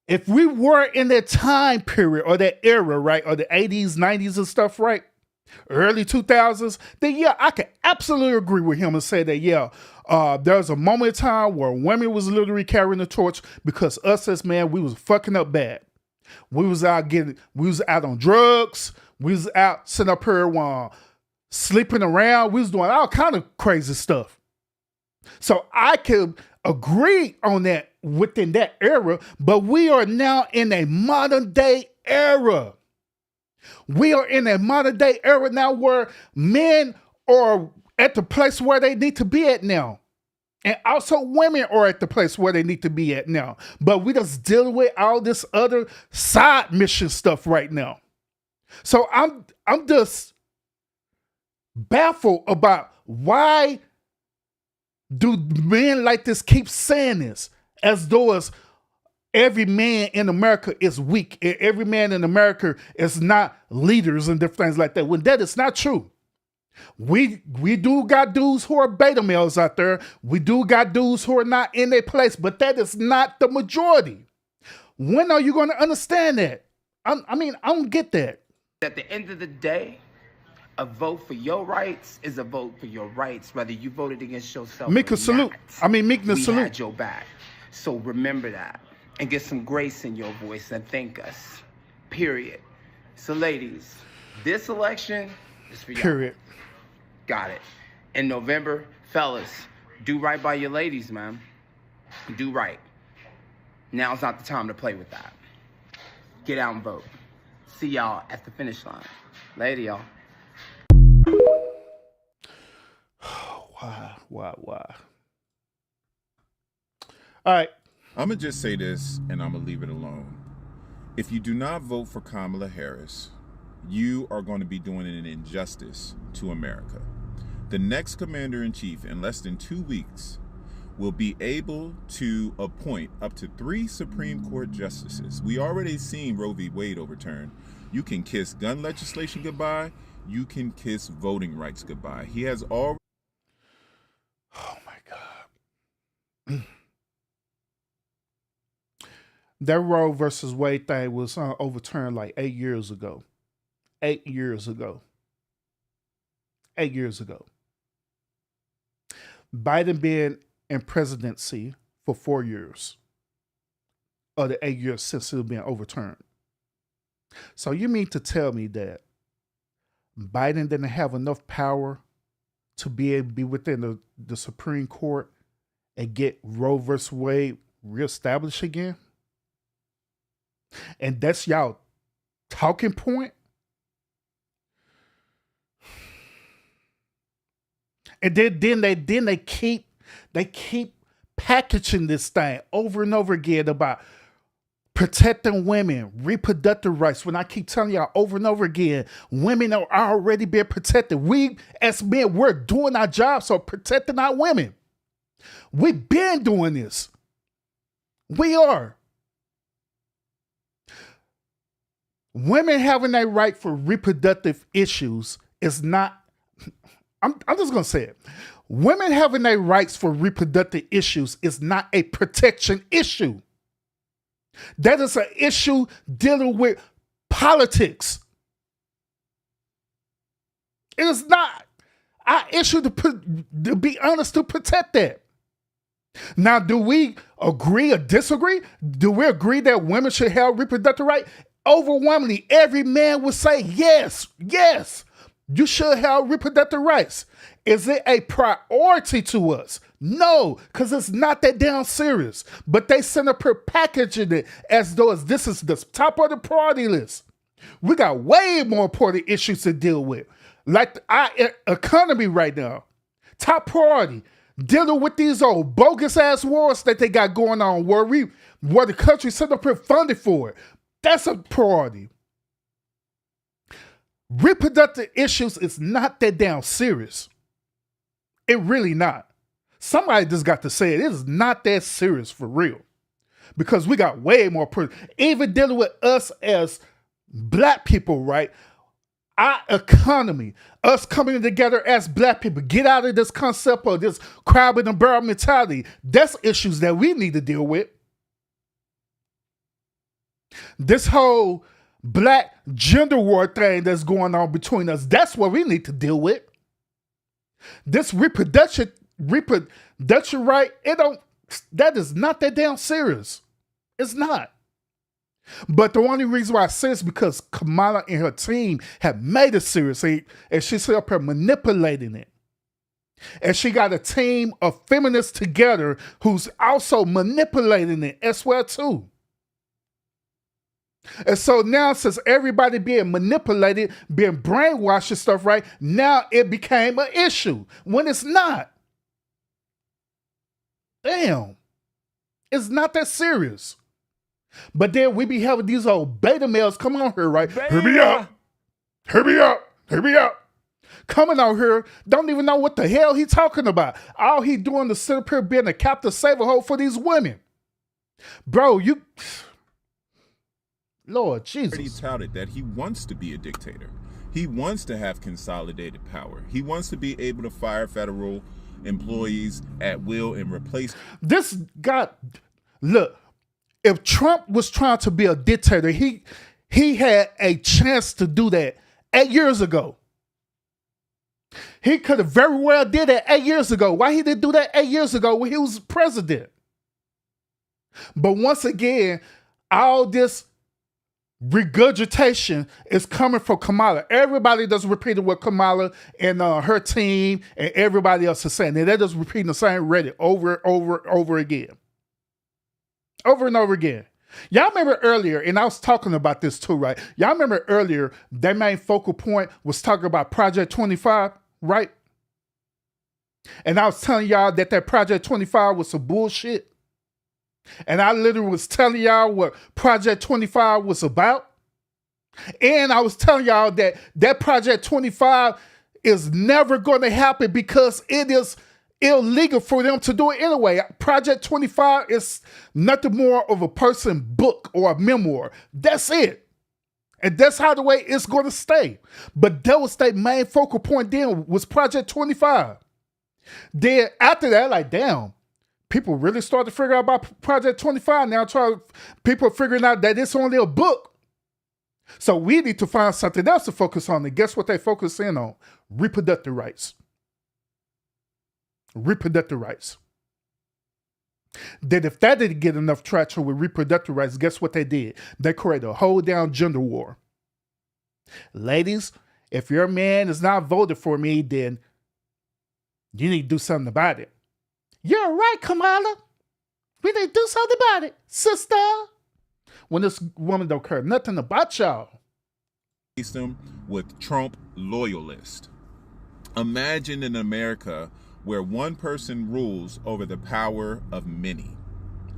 if we were in that time period or that era, right, or the 80s, 90s and stuff, right, early 2000s, then yeah, I could absolutely agree with him and say that, yeah, there was a moment in time where women was literally carrying the torch because us as men, we was fucking up bad. We was out on drugs. We was out sitting up here sleeping around. We was doing all kind of crazy stuff. So I could agree on that within that era, but we are now in a modern day era. We are in a modern day era now where men are at the place where they need to be at now. And also women are at the place where they need to be at now. But we just dealing with all this other side mission stuff right now. So I'm just baffled about why do men like this keep saying this as though every man in America is weak and every man in America is not leaders and different things like that, when that is not true. We do got dudes who are beta males out there. We do got dudes who are not in their place, but that is not the majority. When are you going to understand that? I don't get that. At the end of the day, a vote for your rights is a vote for your rights, whether you voted against yourself Meekness or not. salute. Meekness salute. We had your back. So remember that and get some grace in your voice and thank us. Period. So ladies, this election is for y'all. Period. Got it. In November, fellas, do right by your ladies, man. Do right. Now's not the time to play with that. Get out and vote. See y'all at the finish line. Later, y'all. Why? All right. I'm going to just say this, and I'm going to leave it alone. If you do not vote for Kamala Harris, you are going to be doing an injustice to America. The next commander-in-chief in less than 2 weeks will be able to appoint up to 3 Supreme Court justices. We already seen Roe v. Wade overturned. You can kiss gun legislation goodbye. You can kiss voting rights goodbye. He has already... Oh, my God. That Roe versus Wade thing was overturned like 8 years ago. 8 years ago. 8 years ago. Biden been in presidency for 4 years. Or the 8 years since it been overturned. So you mean to tell me that Biden didn't have enough power to be able to be within the Supreme Court and get Roe versus Wade reestablished again? And that's y'all talking point? And then they keep packaging this thing over and over again about protecting women, reproductive rights. When I keep telling y'all over and over again, women are already being protected. We as men, we're doing our job, so protecting our women. We've been doing this. We are. Women having a right for reproductive issues is not, I'm just going to say it. Women having their rights for reproductive issues is not a protection issue. That is an issue dealing with politics. It is not our issue to be honest, to protect that. Now, do we agree or disagree? Do we agree that women should have reproductive rights? Overwhelmingly, every man would say yes, yes, you should have reproductive rights. Is it a priority to us? No, because it's not that damn serious. But they send up here packaging it as though this is the top of the priority list. We got way more important issues to deal with. Like our economy right now. Top priority. Dealing with these old bogus ass wars that they got going on where the country sent up here funded for it. That's a priority. Reproductive issues is not that damn serious. It really not. Somebody just got to say it. It is not that serious for real. Because we got way more, even dealing with us as black people, right? Our economy, us coming together as black people, get out of this concept of this crab in the barrel mentality. That's issues that we need to deal with. This whole black gender war thing that's going on between us, that's what we need to deal with. This reproduction right, that is not that damn serious. It's not. But the only reason why I say it's because Kamala and her team have made it serious, and she's up here manipulating it. And she got a team of feminists together who's also manipulating it as well too. And so now, since everybody being manipulated, being brainwashed and stuff, right, now it became an issue when it's not. Damn. It's not that serious. But then we be having these old beta males come on here, right? Hurry me up. Hurry me up. Hurry me up. Coming out here, don't even know what the hell he talking about. All he doing is sit up here being a captive saver hole for these women. Bro, you... Lord Jesus. He touted that he wants to be a dictator. He wants to have consolidated power. He wants to be able to fire federal employees at will and replace. This guy, look, if Trump was trying to be a dictator, he had a chance to do that 8 years ago. He could have very well did that 8 years ago. Why he didn't do that 8 years ago when he was president? But once again, all this regurgitation is coming from Kamala. Everybody does repeating what Kamala and her team and everybody else is saying. And they're just repeating the same Reddit over again. Over and over again. Y'all remember earlier, and I was talking about this too, right? Y'all remember earlier, their main focal point was talking about Project 25, right? And I was telling y'all that Project 25 was some bullshit. And I literally was telling y'all what Project 25 was about. And I was telling y'all that Project 25 is never going to happen because it is illegal for them to do it anyway. Project 25 is nothing more of a person book or a memoir. That's it. And that's how the way it's going to stay. But that was their main focal point then was Project 25. Then after that, like, damn, people really started to figure out about Project 25 now. People are figuring out that it's only a book. So we need to find something else to focus on. And guess what they focus in on? Reproductive rights. Reproductive rights. Then if that didn't get enough traction with reproductive rights, guess what they did? They created a whole down gender war. Ladies, if your man is not voted for me, then you need to do something about it. You're right, Kamala. We need to do something about it, sister. When this woman don't care nothing about y'all. Them with Trump loyalists. Imagine in America where one person rules over the power of many.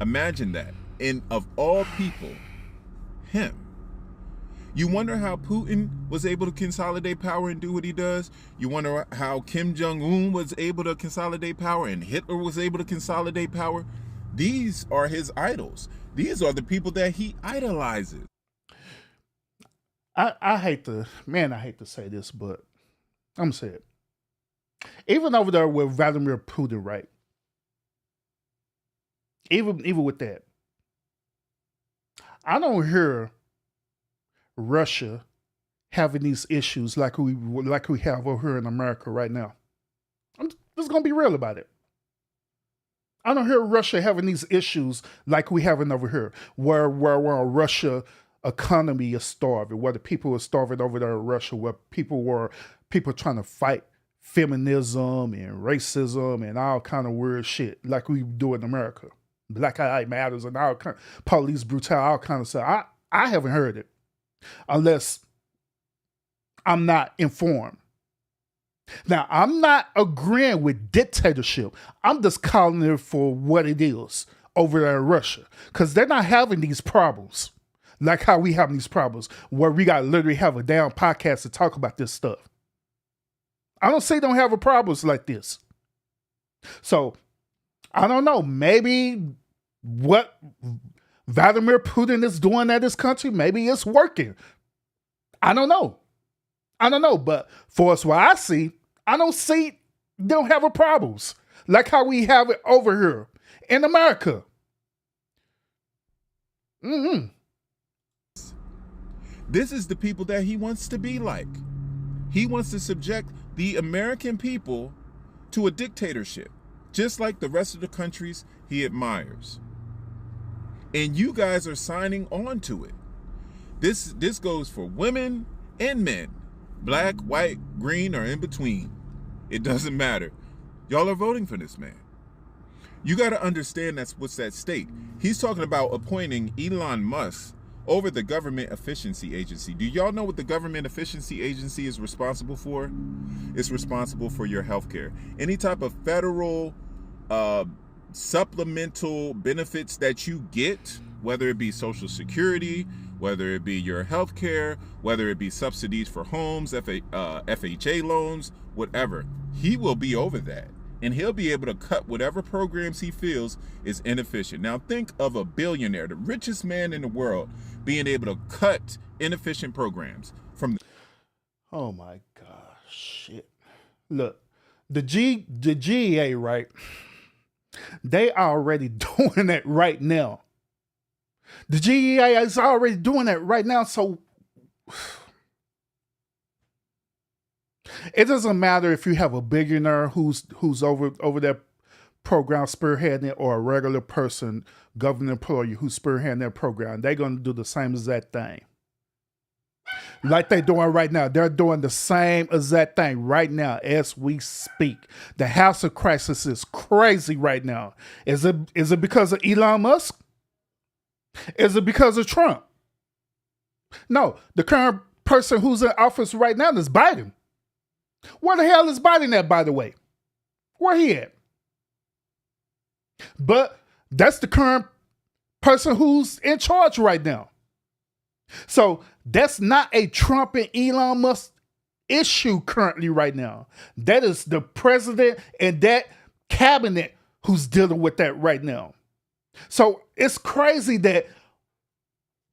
Imagine that. And of all people, him. You wonder how Putin was able to consolidate power and do what he does? You wonder how Kim Jong-un was able to consolidate power and Hitler was able to consolidate power? These are his idols. These are the people that he idolizes. I hate to say this, but I'm going to say it. Even over there with Vladimir Putin, right? Even with that, I don't hear Russia having these issues like we have over here in America right now. I'm just gonna be real about it. I don't hear Russia having these issues like we having over here, where Russia economy is starving, where the people are starving over there in Russia, where people trying to fight feminism and racism and all kind of weird shit like we do in America. Black Lives Matters and all kind of police brutality, all kind of stuff. I haven't heard it unless I'm not informed. Now, I'm not agreeing with dictatorship. I'm just calling it for what it is over there in Russia, because they're not having these problems like how we have these problems where we got to literally have a damn podcast to talk about this stuff. I don't say don't have a problems like this. So, I don't know. Maybe what Vladimir Putin is doing at this country, maybe it's working. I don't know. But for us, what I see, I don't see they don't have a problems like how we have it over here in America. Mm-hmm. This is the people that he wants to be like. He wants to subject the American people to a dictatorship, just like the rest of the countries he admires. And you guys are signing on to it. This goes for women and men. Black, white, green, or in between. It doesn't matter. Y'all are voting for this man. You got to understand that's what's at stake. He's talking about appointing Elon Musk over the Government Efficiency Agency. Do y'all know what the Government Efficiency Agency is responsible for? It's responsible for your health care. Any type of federal supplemental benefits that you get, whether it be Social Security, whether it be your health care, whether it be subsidies for homes, FHA loans, whatever. He will be over that. And he'll be able to cut whatever programs he feels is inefficient. Now think of a billionaire, the richest man in the world, being able to cut inefficient programs from. Oh my gosh, shit. Look, the GEA, right? They are already doing that right now. The GEA is already doing that right now, so it doesn't matter if you have a billionaire who's over that program spearheading it, or a regular person, government employee who's spearheading that program. They're going to do the same exact thing. Like they're doing right now. They're doing the same exact thing right now as we speak. The house of crisis is crazy right now. Is it because of Elon Musk? Is it because of Trump? No, the current person who's in office right now is Biden. Where the hell is Biden at, by the way? Where he at? But that's the current person who's in charge right now. So that's not a Trump and Elon Musk issue currently right now. That is the president and that cabinet who's dealing with that right now. So it's crazy that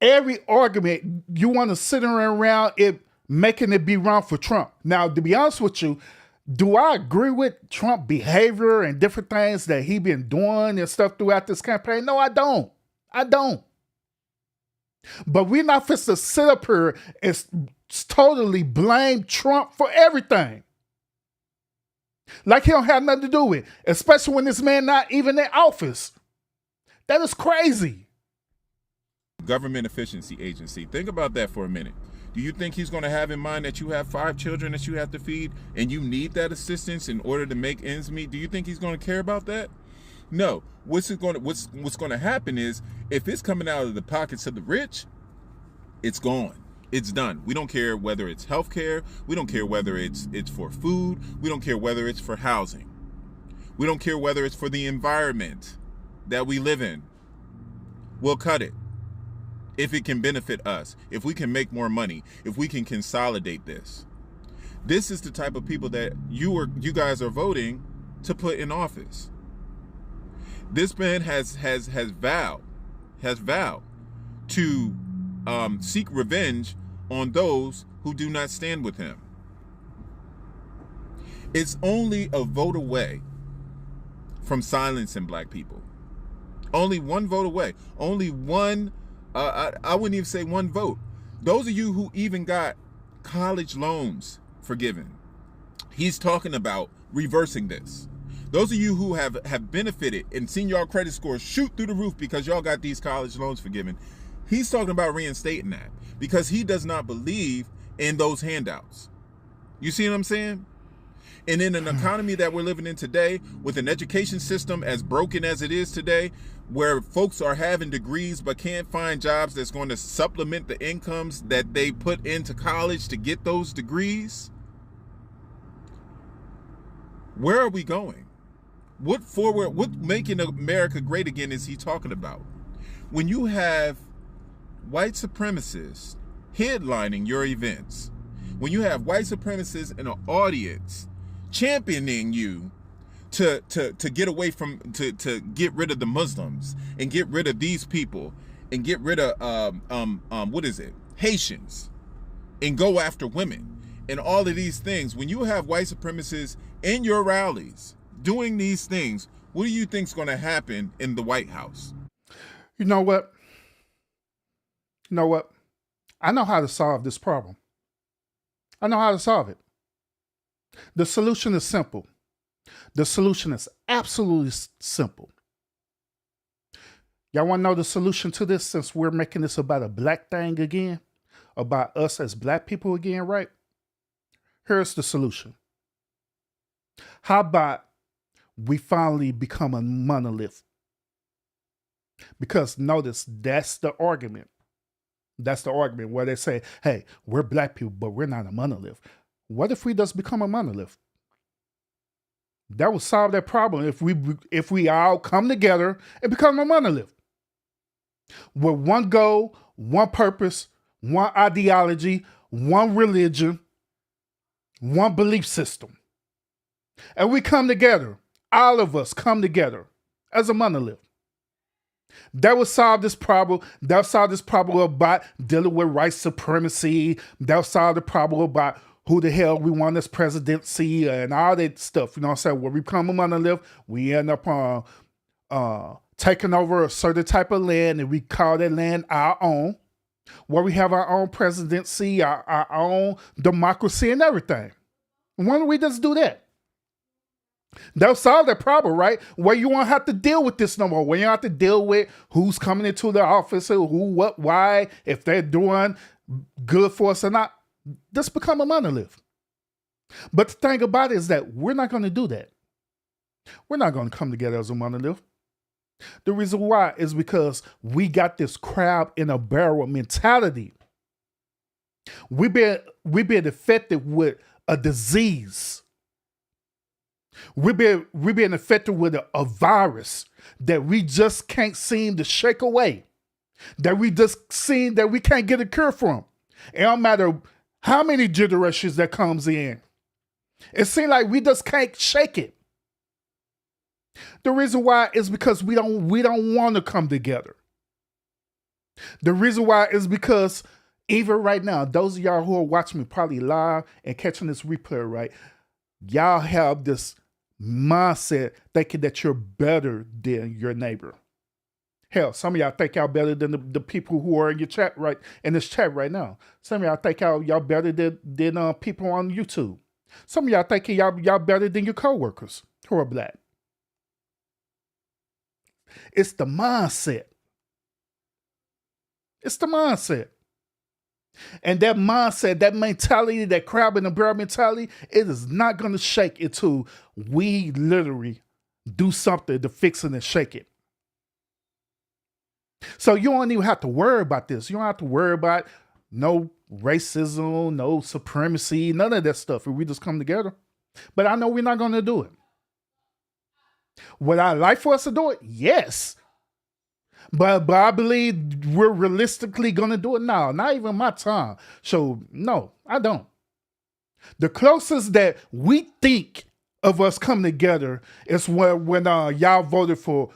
every argument you want to sit around it making it be wrong for Trump. Now, to be honest with you, do I agree with Trump behavior and different things that he been doing and stuff throughout this campaign? No, I don't. But we're not supposed to sit up here and totally blame Trump for everything. Like he don't have nothing to do with it, especially when this man not even in office. That is crazy. Government Efficiency Agency. Think about that for a minute. Do you think he's going to have in mind that you have 5 children that you have to feed and you need that assistance in order to make ends meet? Do you think he's going to care about that? No. What's going to happen is, if it's coming out of the pockets of the rich, it's gone. It's done. We don't care whether it's healthcare. We don't care whether it's for food. We don't care whether it's for housing. We don't care whether it's for the environment that we live in. We'll cut it if it can benefit us, if we can make more money, if we can consolidate this. This is the type of people that you guys are voting to put in office. This man has vowed to seek revenge on those who do not stand with him. It's only a vote away from silencing black people. Only one vote away. Only one, I wouldn't even say one vote. Those of you who even got college loans forgiven. He's talking about reversing this. Those of you who have benefited and seen your credit scores shoot through the roof because y'all got these college loans forgiven, he's talking about reinstating that because he does not believe in those handouts. You see what I'm saying? And in an economy that we're living in today, with an education system as broken as it is today, where folks are having degrees but can't find jobs that's going to supplement the incomes that they put into college to get those degrees, where are we going? What making America great again is he talking about? When you have white supremacists headlining your events, when you have white supremacists in an audience championing you to get away from, to get rid of the Muslims and get rid of these people and get rid of Haitians and go after women and all of these things. When you have white supremacists in your rallies doing these things, what do you think's going to happen in the White House? You know what? I know how to solve this problem. I know how to solve it. The solution is simple. The solution is absolutely simple. Y'all want to know the solution to this, since we're making this about a black thing again? About us as black people again, right? Here's the solution. How about we finally become a monolith? Because notice, that's the argument. That's the argument where they say, hey, we're black people, but we're not a monolith. What if we just become a monolith? That would solve that problem if we all come together and become a monolith. With one goal, one purpose, one ideology, one religion, one belief system. And we come together, all of us come together as a monolith. That would solve this problem. That would solve this problem about dealing with white supremacy. That would solve the problem about who the hell we want as presidency and all that stuff. You know what I'm saying? When we become a monolith, we end up taking over a certain type of land, and we call that land our own, where we have our own presidency, our own democracy and everything. Why don't we just do that? That'll solve that problem, right? Where you won't have to deal with this no more. Where you don't have to deal with who's coming into the office, or who, what, why, if they're doing good for us or not. Just become a monolith. But the thing about it is that we're not going to do that. We're not going to come together as a monolith. The reason why is because we got this crab in a barrel mentality. We've been affected with a disease. We've been affected with a virus that we just can't seem to shake away. That we just seen that we can't get a cure from. It don't matter how many generations that comes in. It seems like we just can't shake it. The reason why is because we don't want to come together. The reason why is because even right now, those of y'all who are watching me probably live and catching this replay, right? Y'all have this mindset thinking that you're better than your neighbor. Hell, some of y'all think y'all better than the people who are in your chat in this chat right now. Some of y'all think y'all better than people on YouTube. Some of y'all think y'all better than your coworkers who are black. It's the mindset. It's the mindset. And that mindset, that mentality, that crab in the barrel mentality, it is not going to shake until we literally do something to fix it and shake it. So you don't even have to worry about this. You don't have to worry about no racism, no supremacy, none of that stuff if we just come together. But I know we're not going to do it. Would I like for us to do it? Yes. But I believe we're realistically going to do it now. Not even my time. So, no, I don't. The closest that we think of us coming together is when y'all voted for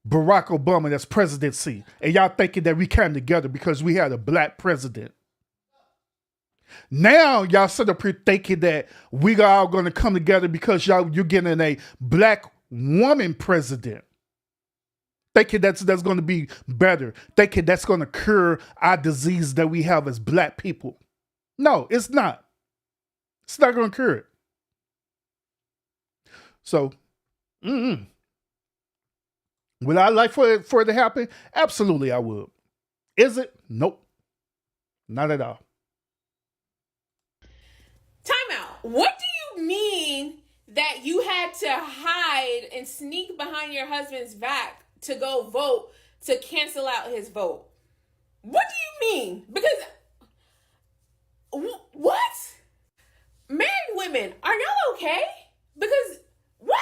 Barack Obama as presidency. And y'all thinking that we came together because we had a black president. Now y'all sit up here thinking that we are all going to come together because you're getting a black woman president. Thinking that's going to be better. Thinking that's going to cure our disease that we have as black people. No, it's not. It's not going to cure it. So, would I like for it to happen? Absolutely, I would. Is it? Nope. Not at all. Time out. What do you mean that you had to hide and sneak behind your husband's back to go vote to cancel out his vote? What do you mean? Because, what? Married women, are y'all okay? Because, what?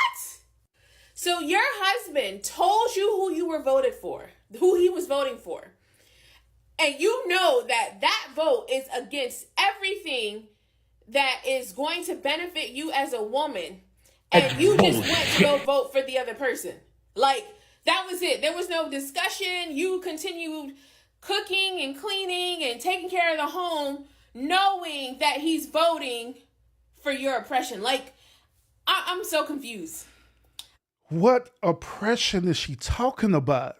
So your husband told you who you were voted for, who he was voting for. And you know that that vote is against everything that is going to benefit you as a woman. And you just went to go vote for the other person. Like, that was it. There was no discussion. You continued cooking and cleaning and taking care of the home, knowing that he's voting for your oppression. Like, I'm so confused. What oppression is she talking about?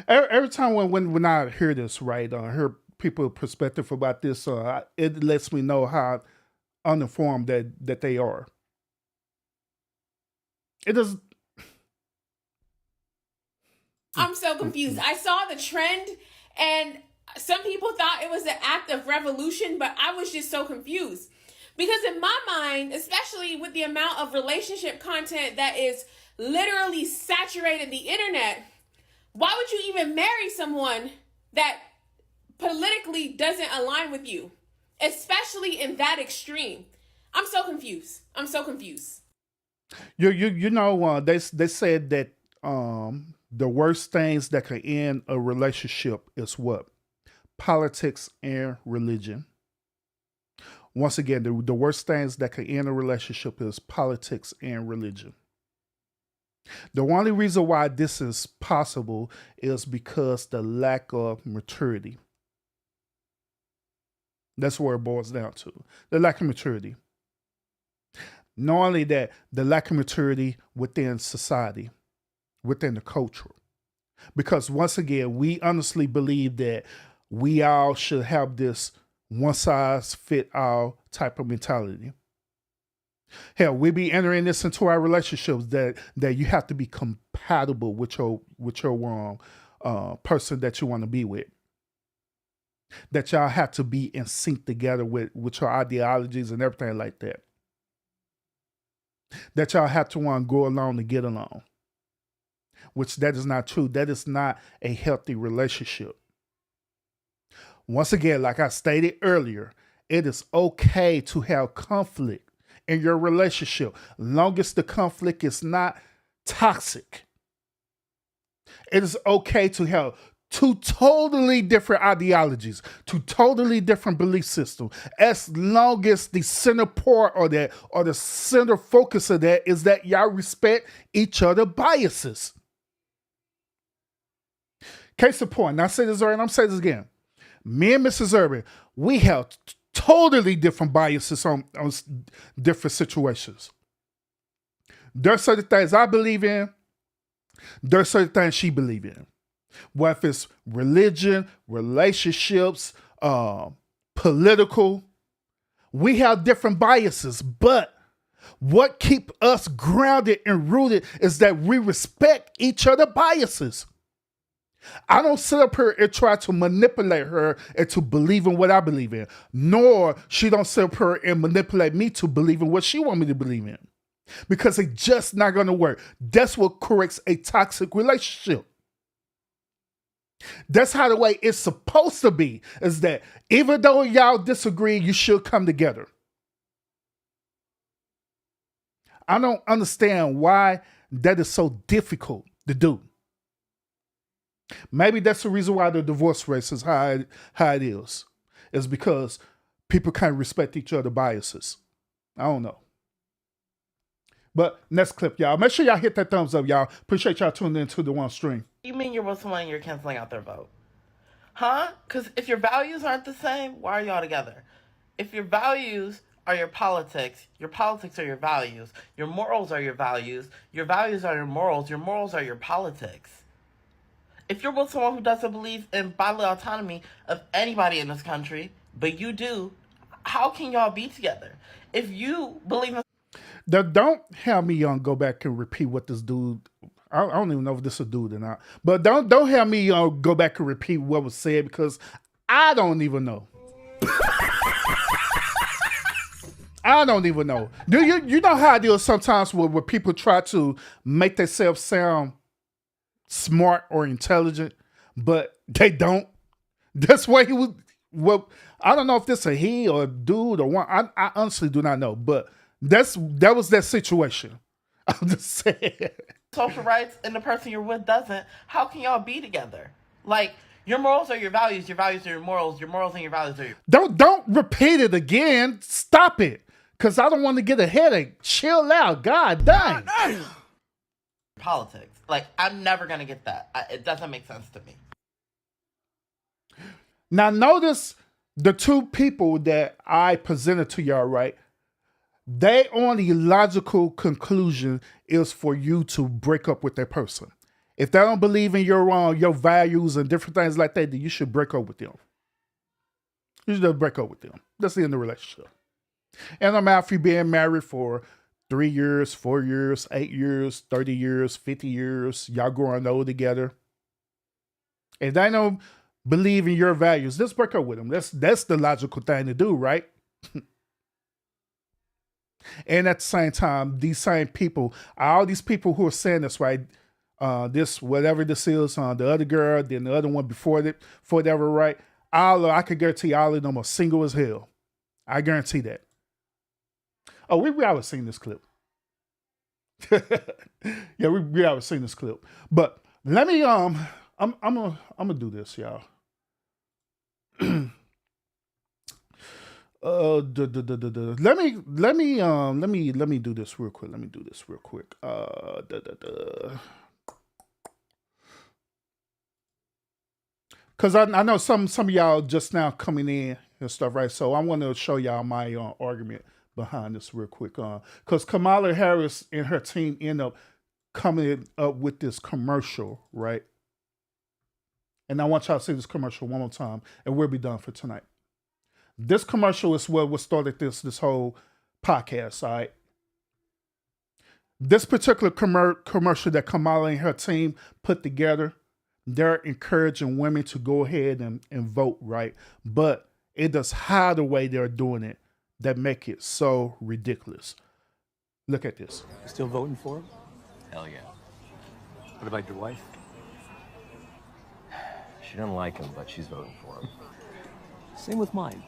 Every time when I hear this, right, hear people's perspective about this, it lets me know how uninformed that they are. It does. I'm so confused. I saw the trend, and some people thought it was an act of revolution, but I was just so confused. Because in my mind, especially with the amount of relationship content that is literally saturated the internet, why would you even marry someone that politically doesn't align with you? Especially in that extreme. I'm so confused. You know, they said that the worst things that can end a relationship is what? Politics and religion. Once again, the worst things that can end a relationship is politics and religion. The only reason why this is possible is because the lack of maturity. That's where it boils down to. The lack of maturity. Not only that, the lack of maturity within society, within the culture. Because once again, we honestly believe that we all should have this one size fit all type of mentality. Hell, we be entering this into our relationships that you have to be compatible with your person that you want to be with. That y'all have to be in sync together with your ideologies and everything like that. That y'all have to want to go along to get along. Which that is not true. That is not a healthy relationship. Once again, like I stated earlier, it is okay to have conflict in your relationship, long as the conflict is not toxic. It is okay to have two totally different ideologies, two totally different belief systems, as long as the center part or the center focus of that is that y'all respect each other's biases. Case in point, and I say this already, and I'm saying this again. Me and Mrs. Urban, we have totally different biases on different situations. There's certain things I believe in. There's certain things she believes in. Whether it's religion, relationships, political, we have different biases. But what keeps us grounded and rooted is that we respect each other's biases. I don't sit up here and try to manipulate her into believing what I believe in, nor she don't sit up here and manipulate me to believe in what she want me to believe in, because it's just not going to work. That's what corrects a toxic relationship. That's how the way it's supposed to be, is that even though y'all disagree, you should come together. I don't understand why that is so difficult to do. Maybe that's the reason why the divorce rate is how it is. It's because people can't respect each other's biases. I don't know. But next clip, y'all. Make sure y'all hit that thumbs up, y'all. Appreciate y'all tuning into the one stream. You mean you're with someone and you're canceling out their vote? Huh? Because if your values aren't the same, why are y'all together? If your values are your politics are your values. Your morals are your values are your morals are your politics. If you're with someone who doesn't believe in bodily autonomy of anybody in this country, but you do, how can y'all be together? If you believe in... Don't have me go back and repeat what this dude... I don't even know if this is a dude or not. But don't have me go back and repeat what was said, because I don't even know. I don't even know. Do you know how it is sometimes where people try to make themselves sound smart or intelligent, but they don't? That's why he was... Well, I don't know if this a he or a dude or one. I honestly do not know, but that was that situation. I'm just saying. Social rights and the person you're with doesn't. How can y'all be together? Like, your morals are your values are your morals and your values are your... Don't repeat it again. Stop it. Because I don't want to get a headache. Chill out. God dang. Politics. Like, I'm never going to get that. It doesn't make sense to me. Now, notice the two people that I presented to y'all, right? Their only logical conclusion is for you to break up with that person. If they don't believe in your values and different things like that, then you should break up with them. You should just break up with them. That's the end of the relationship. And no matter if you're being married for 3 years, 4 years, 8 years, 30 years, 50 years, y'all growing old together. If they don't believe in your values, just break up with them. That's the logical thing to do, right? And at the same time, these same people, all these people who are saying this, right? This, whatever this is, the other girl, then the other one before that, right? I can guarantee all of them are single as hell. I guarantee that. Oh, we always seen this clip. Yeah, we always seen this clip. But let me I'm gonna do this, y'all. Let me do this real quick. Because I know some of y'all just now coming in and stuff, right? So I want to show y'all my argument behind this real quick. Because Kamala Harris and her team end up coming up with this commercial, right? And I want y'all to see this commercial one more time, and we'll be done for tonight. This commercial is what started this whole podcast, all right? This particular commercial that Kamala and her team put together, they're encouraging women to go ahead and vote, right? But it does hide the way they're doing it that make it so ridiculous. Look at this. You still voting for him? Hell yeah. What about your wife? She doesn't like him, but she's voting for him. Same with mine.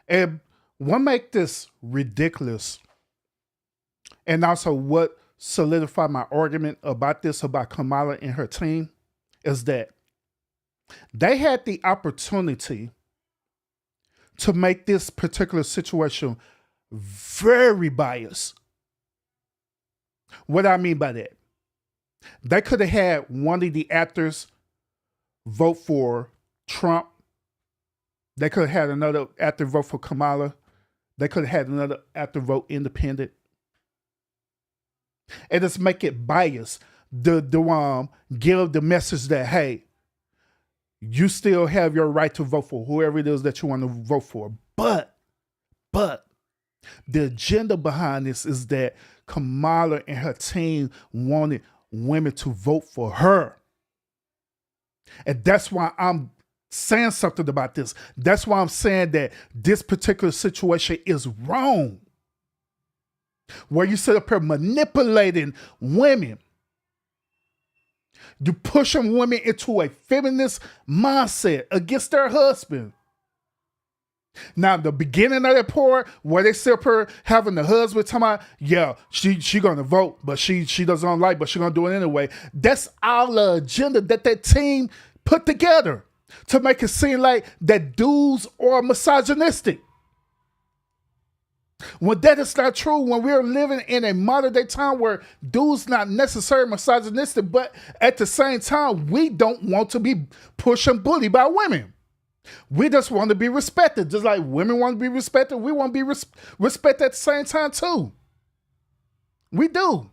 And what make this ridiculous, and also what solidified my argument about Kamala and her team, is that they had the opportunity to make this particular situation very biased. What I mean by that, they could have had one of the actors vote for Trump. They could have had another actor vote for Kamala. They could have had another actor vote independent. And just make it biased. Give the message that, hey, you still have your right to vote for whoever it is that you want to vote for. But the agenda behind this is that Kamala and her team wanted women to vote for her. And that's why I'm saying something about this. That's why I'm saying that this particular situation is wrong. Where you sit up here manipulating women. You pushing women into a feminist mindset against their husband. Now, the beginning of that part, where they see her having the husband talking about, yeah, she gonna vote, but she doesn't like, but she gonna do it anyway. That's all the agenda that team put together to make it seem like that dudes are misogynistic. When that is not true, when we're living in a modern day time where dudes not necessarily misogynistic, but at the same time, we don't want to be pushed and bullied by women. We just want to be respected. Just like women want to be respected, we want to be respected at the same time too. We do.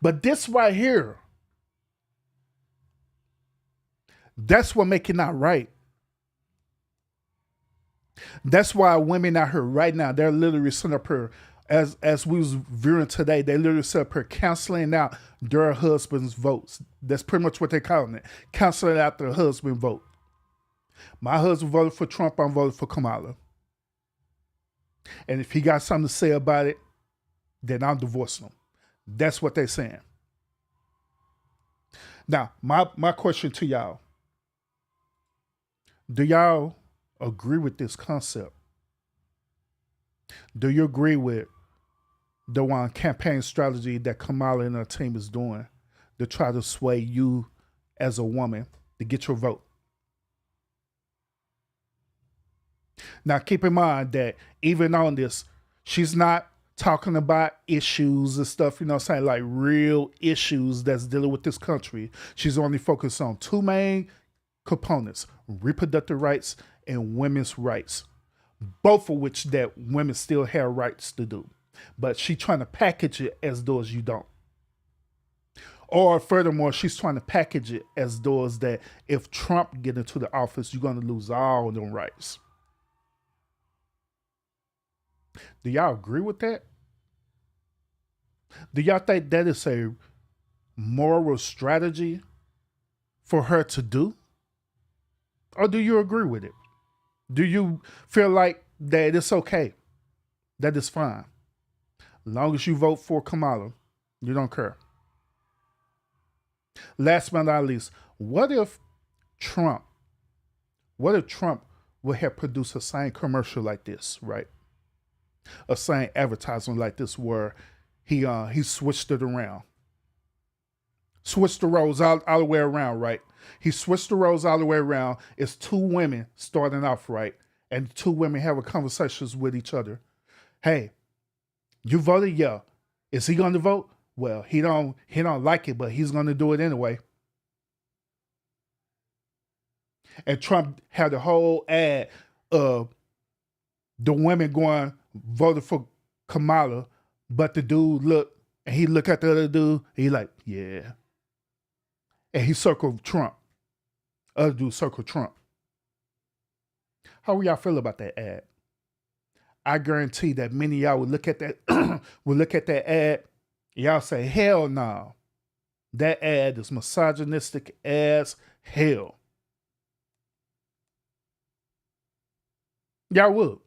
But this right here, that's what make it not right. That's why women out here right now, they're literally sitting up here, as we was viewing today, they literally sit up here canceling out their husband's votes. That's pretty much what they're calling it. Canceling out their husband vote. My husband voted for Trump, I'm voting for Kamala. And if he got something to say about it, then I'm divorcing him. That's what they're saying. Now, my question to y'all. Do y'all agree with this concept? Do you agree with the one campaign strategy that Kamala and her team is doing to try to sway you as a woman to get your vote? Now, keep in mind that even on this, she's not talking about issues and stuff, you know what I'm saying, like real issues that's dealing with this country. She's only focused on two main components: reproductive rights and women's rights, both of which that women still have rights to do. But she's trying to package it as though as you don't. Or furthermore, she's trying to package it as though as that if Trump get into the office, you're going to lose all them rights. Do y'all agree with that? Do y'all think that is a moral strategy for her to do? Or do you agree with it? Do you feel like that it's okay? That is fine. As long as you vote for Kamala, you don't care. Last but not least, what if Trump would have produced a same commercial like this, right? A same advertisement like this where he switched it around. Switched the roles all the way around, right? He switched the roles all the way around. It's two women starting off, right? And two women having conversations with each other. Hey, you voted, yeah. Is he going to vote? Well, he don't like it, but he's going to do it anyway. And Trump had the whole ad of the women going voted for Kamala, but the dude look at the other dude, he like, yeah. And he circled Trump. Other dude circled Trump. How will y'all feel about that ad? I guarantee that many of y'all would look at that ad, y'all say, hell no. That ad is misogynistic as hell. Y'all would.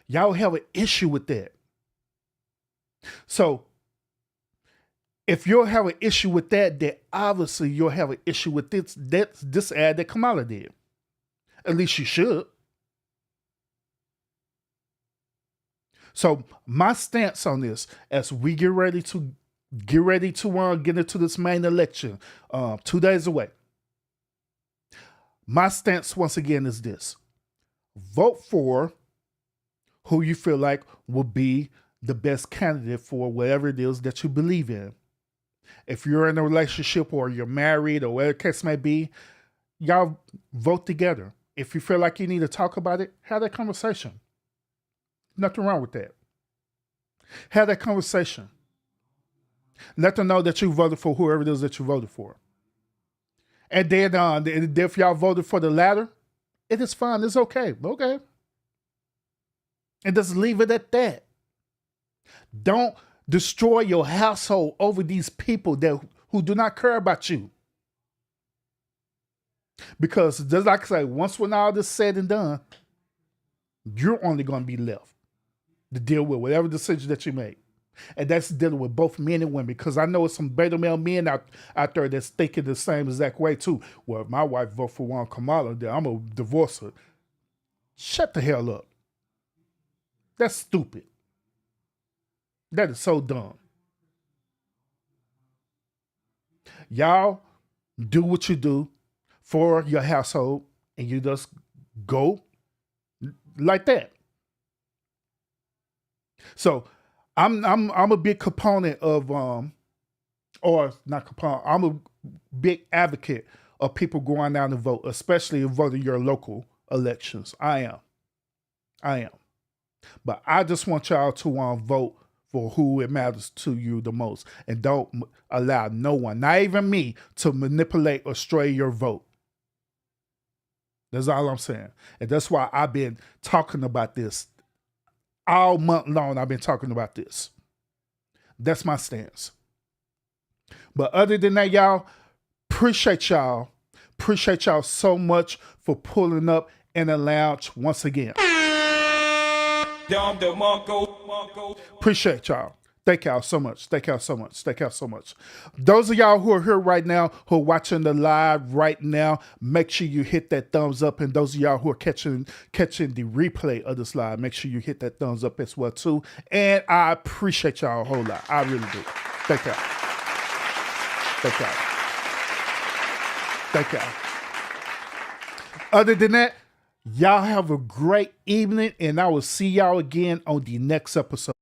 Y'all have an issue with that. So, if you'll have an issue with that, then obviously you'll have an issue with this ad that Kamala did. At least you should. So my stance on this, as we get ready to get into this main election, 2 days away. My stance once again is this: vote for who you feel like will be the best candidate for whatever it is that you believe in. If you're in a relationship or you're married or whatever the case may be, y'all vote together. If you feel like you need to talk about it, have that conversation. Nothing wrong with that. Have that conversation. Let them know that you voted for whoever it is that you voted for. And then if y'all voted for the latter, it is fine. It's okay. Okay. And just leave it at that. Don't destroy your household over these people who do not care about you. Because just like I say, once when all this said and done, you're only going to be left to deal with whatever decision that you make. And that's dealing with both men and women, because I know some beta male men out there that's thinking the same exact way too. Well, if my wife vote for one Kamala, then I'm going to divorce her. Shut the hell up. That's stupid. That is so dumb. Y'all do what you do for your household and you just go like that. So I'm a big component of or not component, I'm a big advocate of people going out and vote, especially voting your local elections. I am. But I just want y'all to vote for who it matters to you the most. And don't allow no one, not even me, to manipulate or sway your vote. That's all I'm saying. And that's why I've been talking about this. All month long, I've been talking about this. That's my stance. But other than that, y'all, appreciate y'all. Appreciate y'all so much for pulling up in the lounge once again. Appreciate y'all. Thank y'all so much. Thank y'all so much. Thank y'all so much. Those of y'all who are here right now, who are watching the live right now, make sure you hit that thumbs up. And those of y'all who are catching the replay of this live, make sure you hit that thumbs up as well too. And I appreciate y'all a whole lot. I really do. Thank y'all. Thank y'all. Thank y'all. Other than that, y'all have a great evening, and I will see y'all again on the next episode.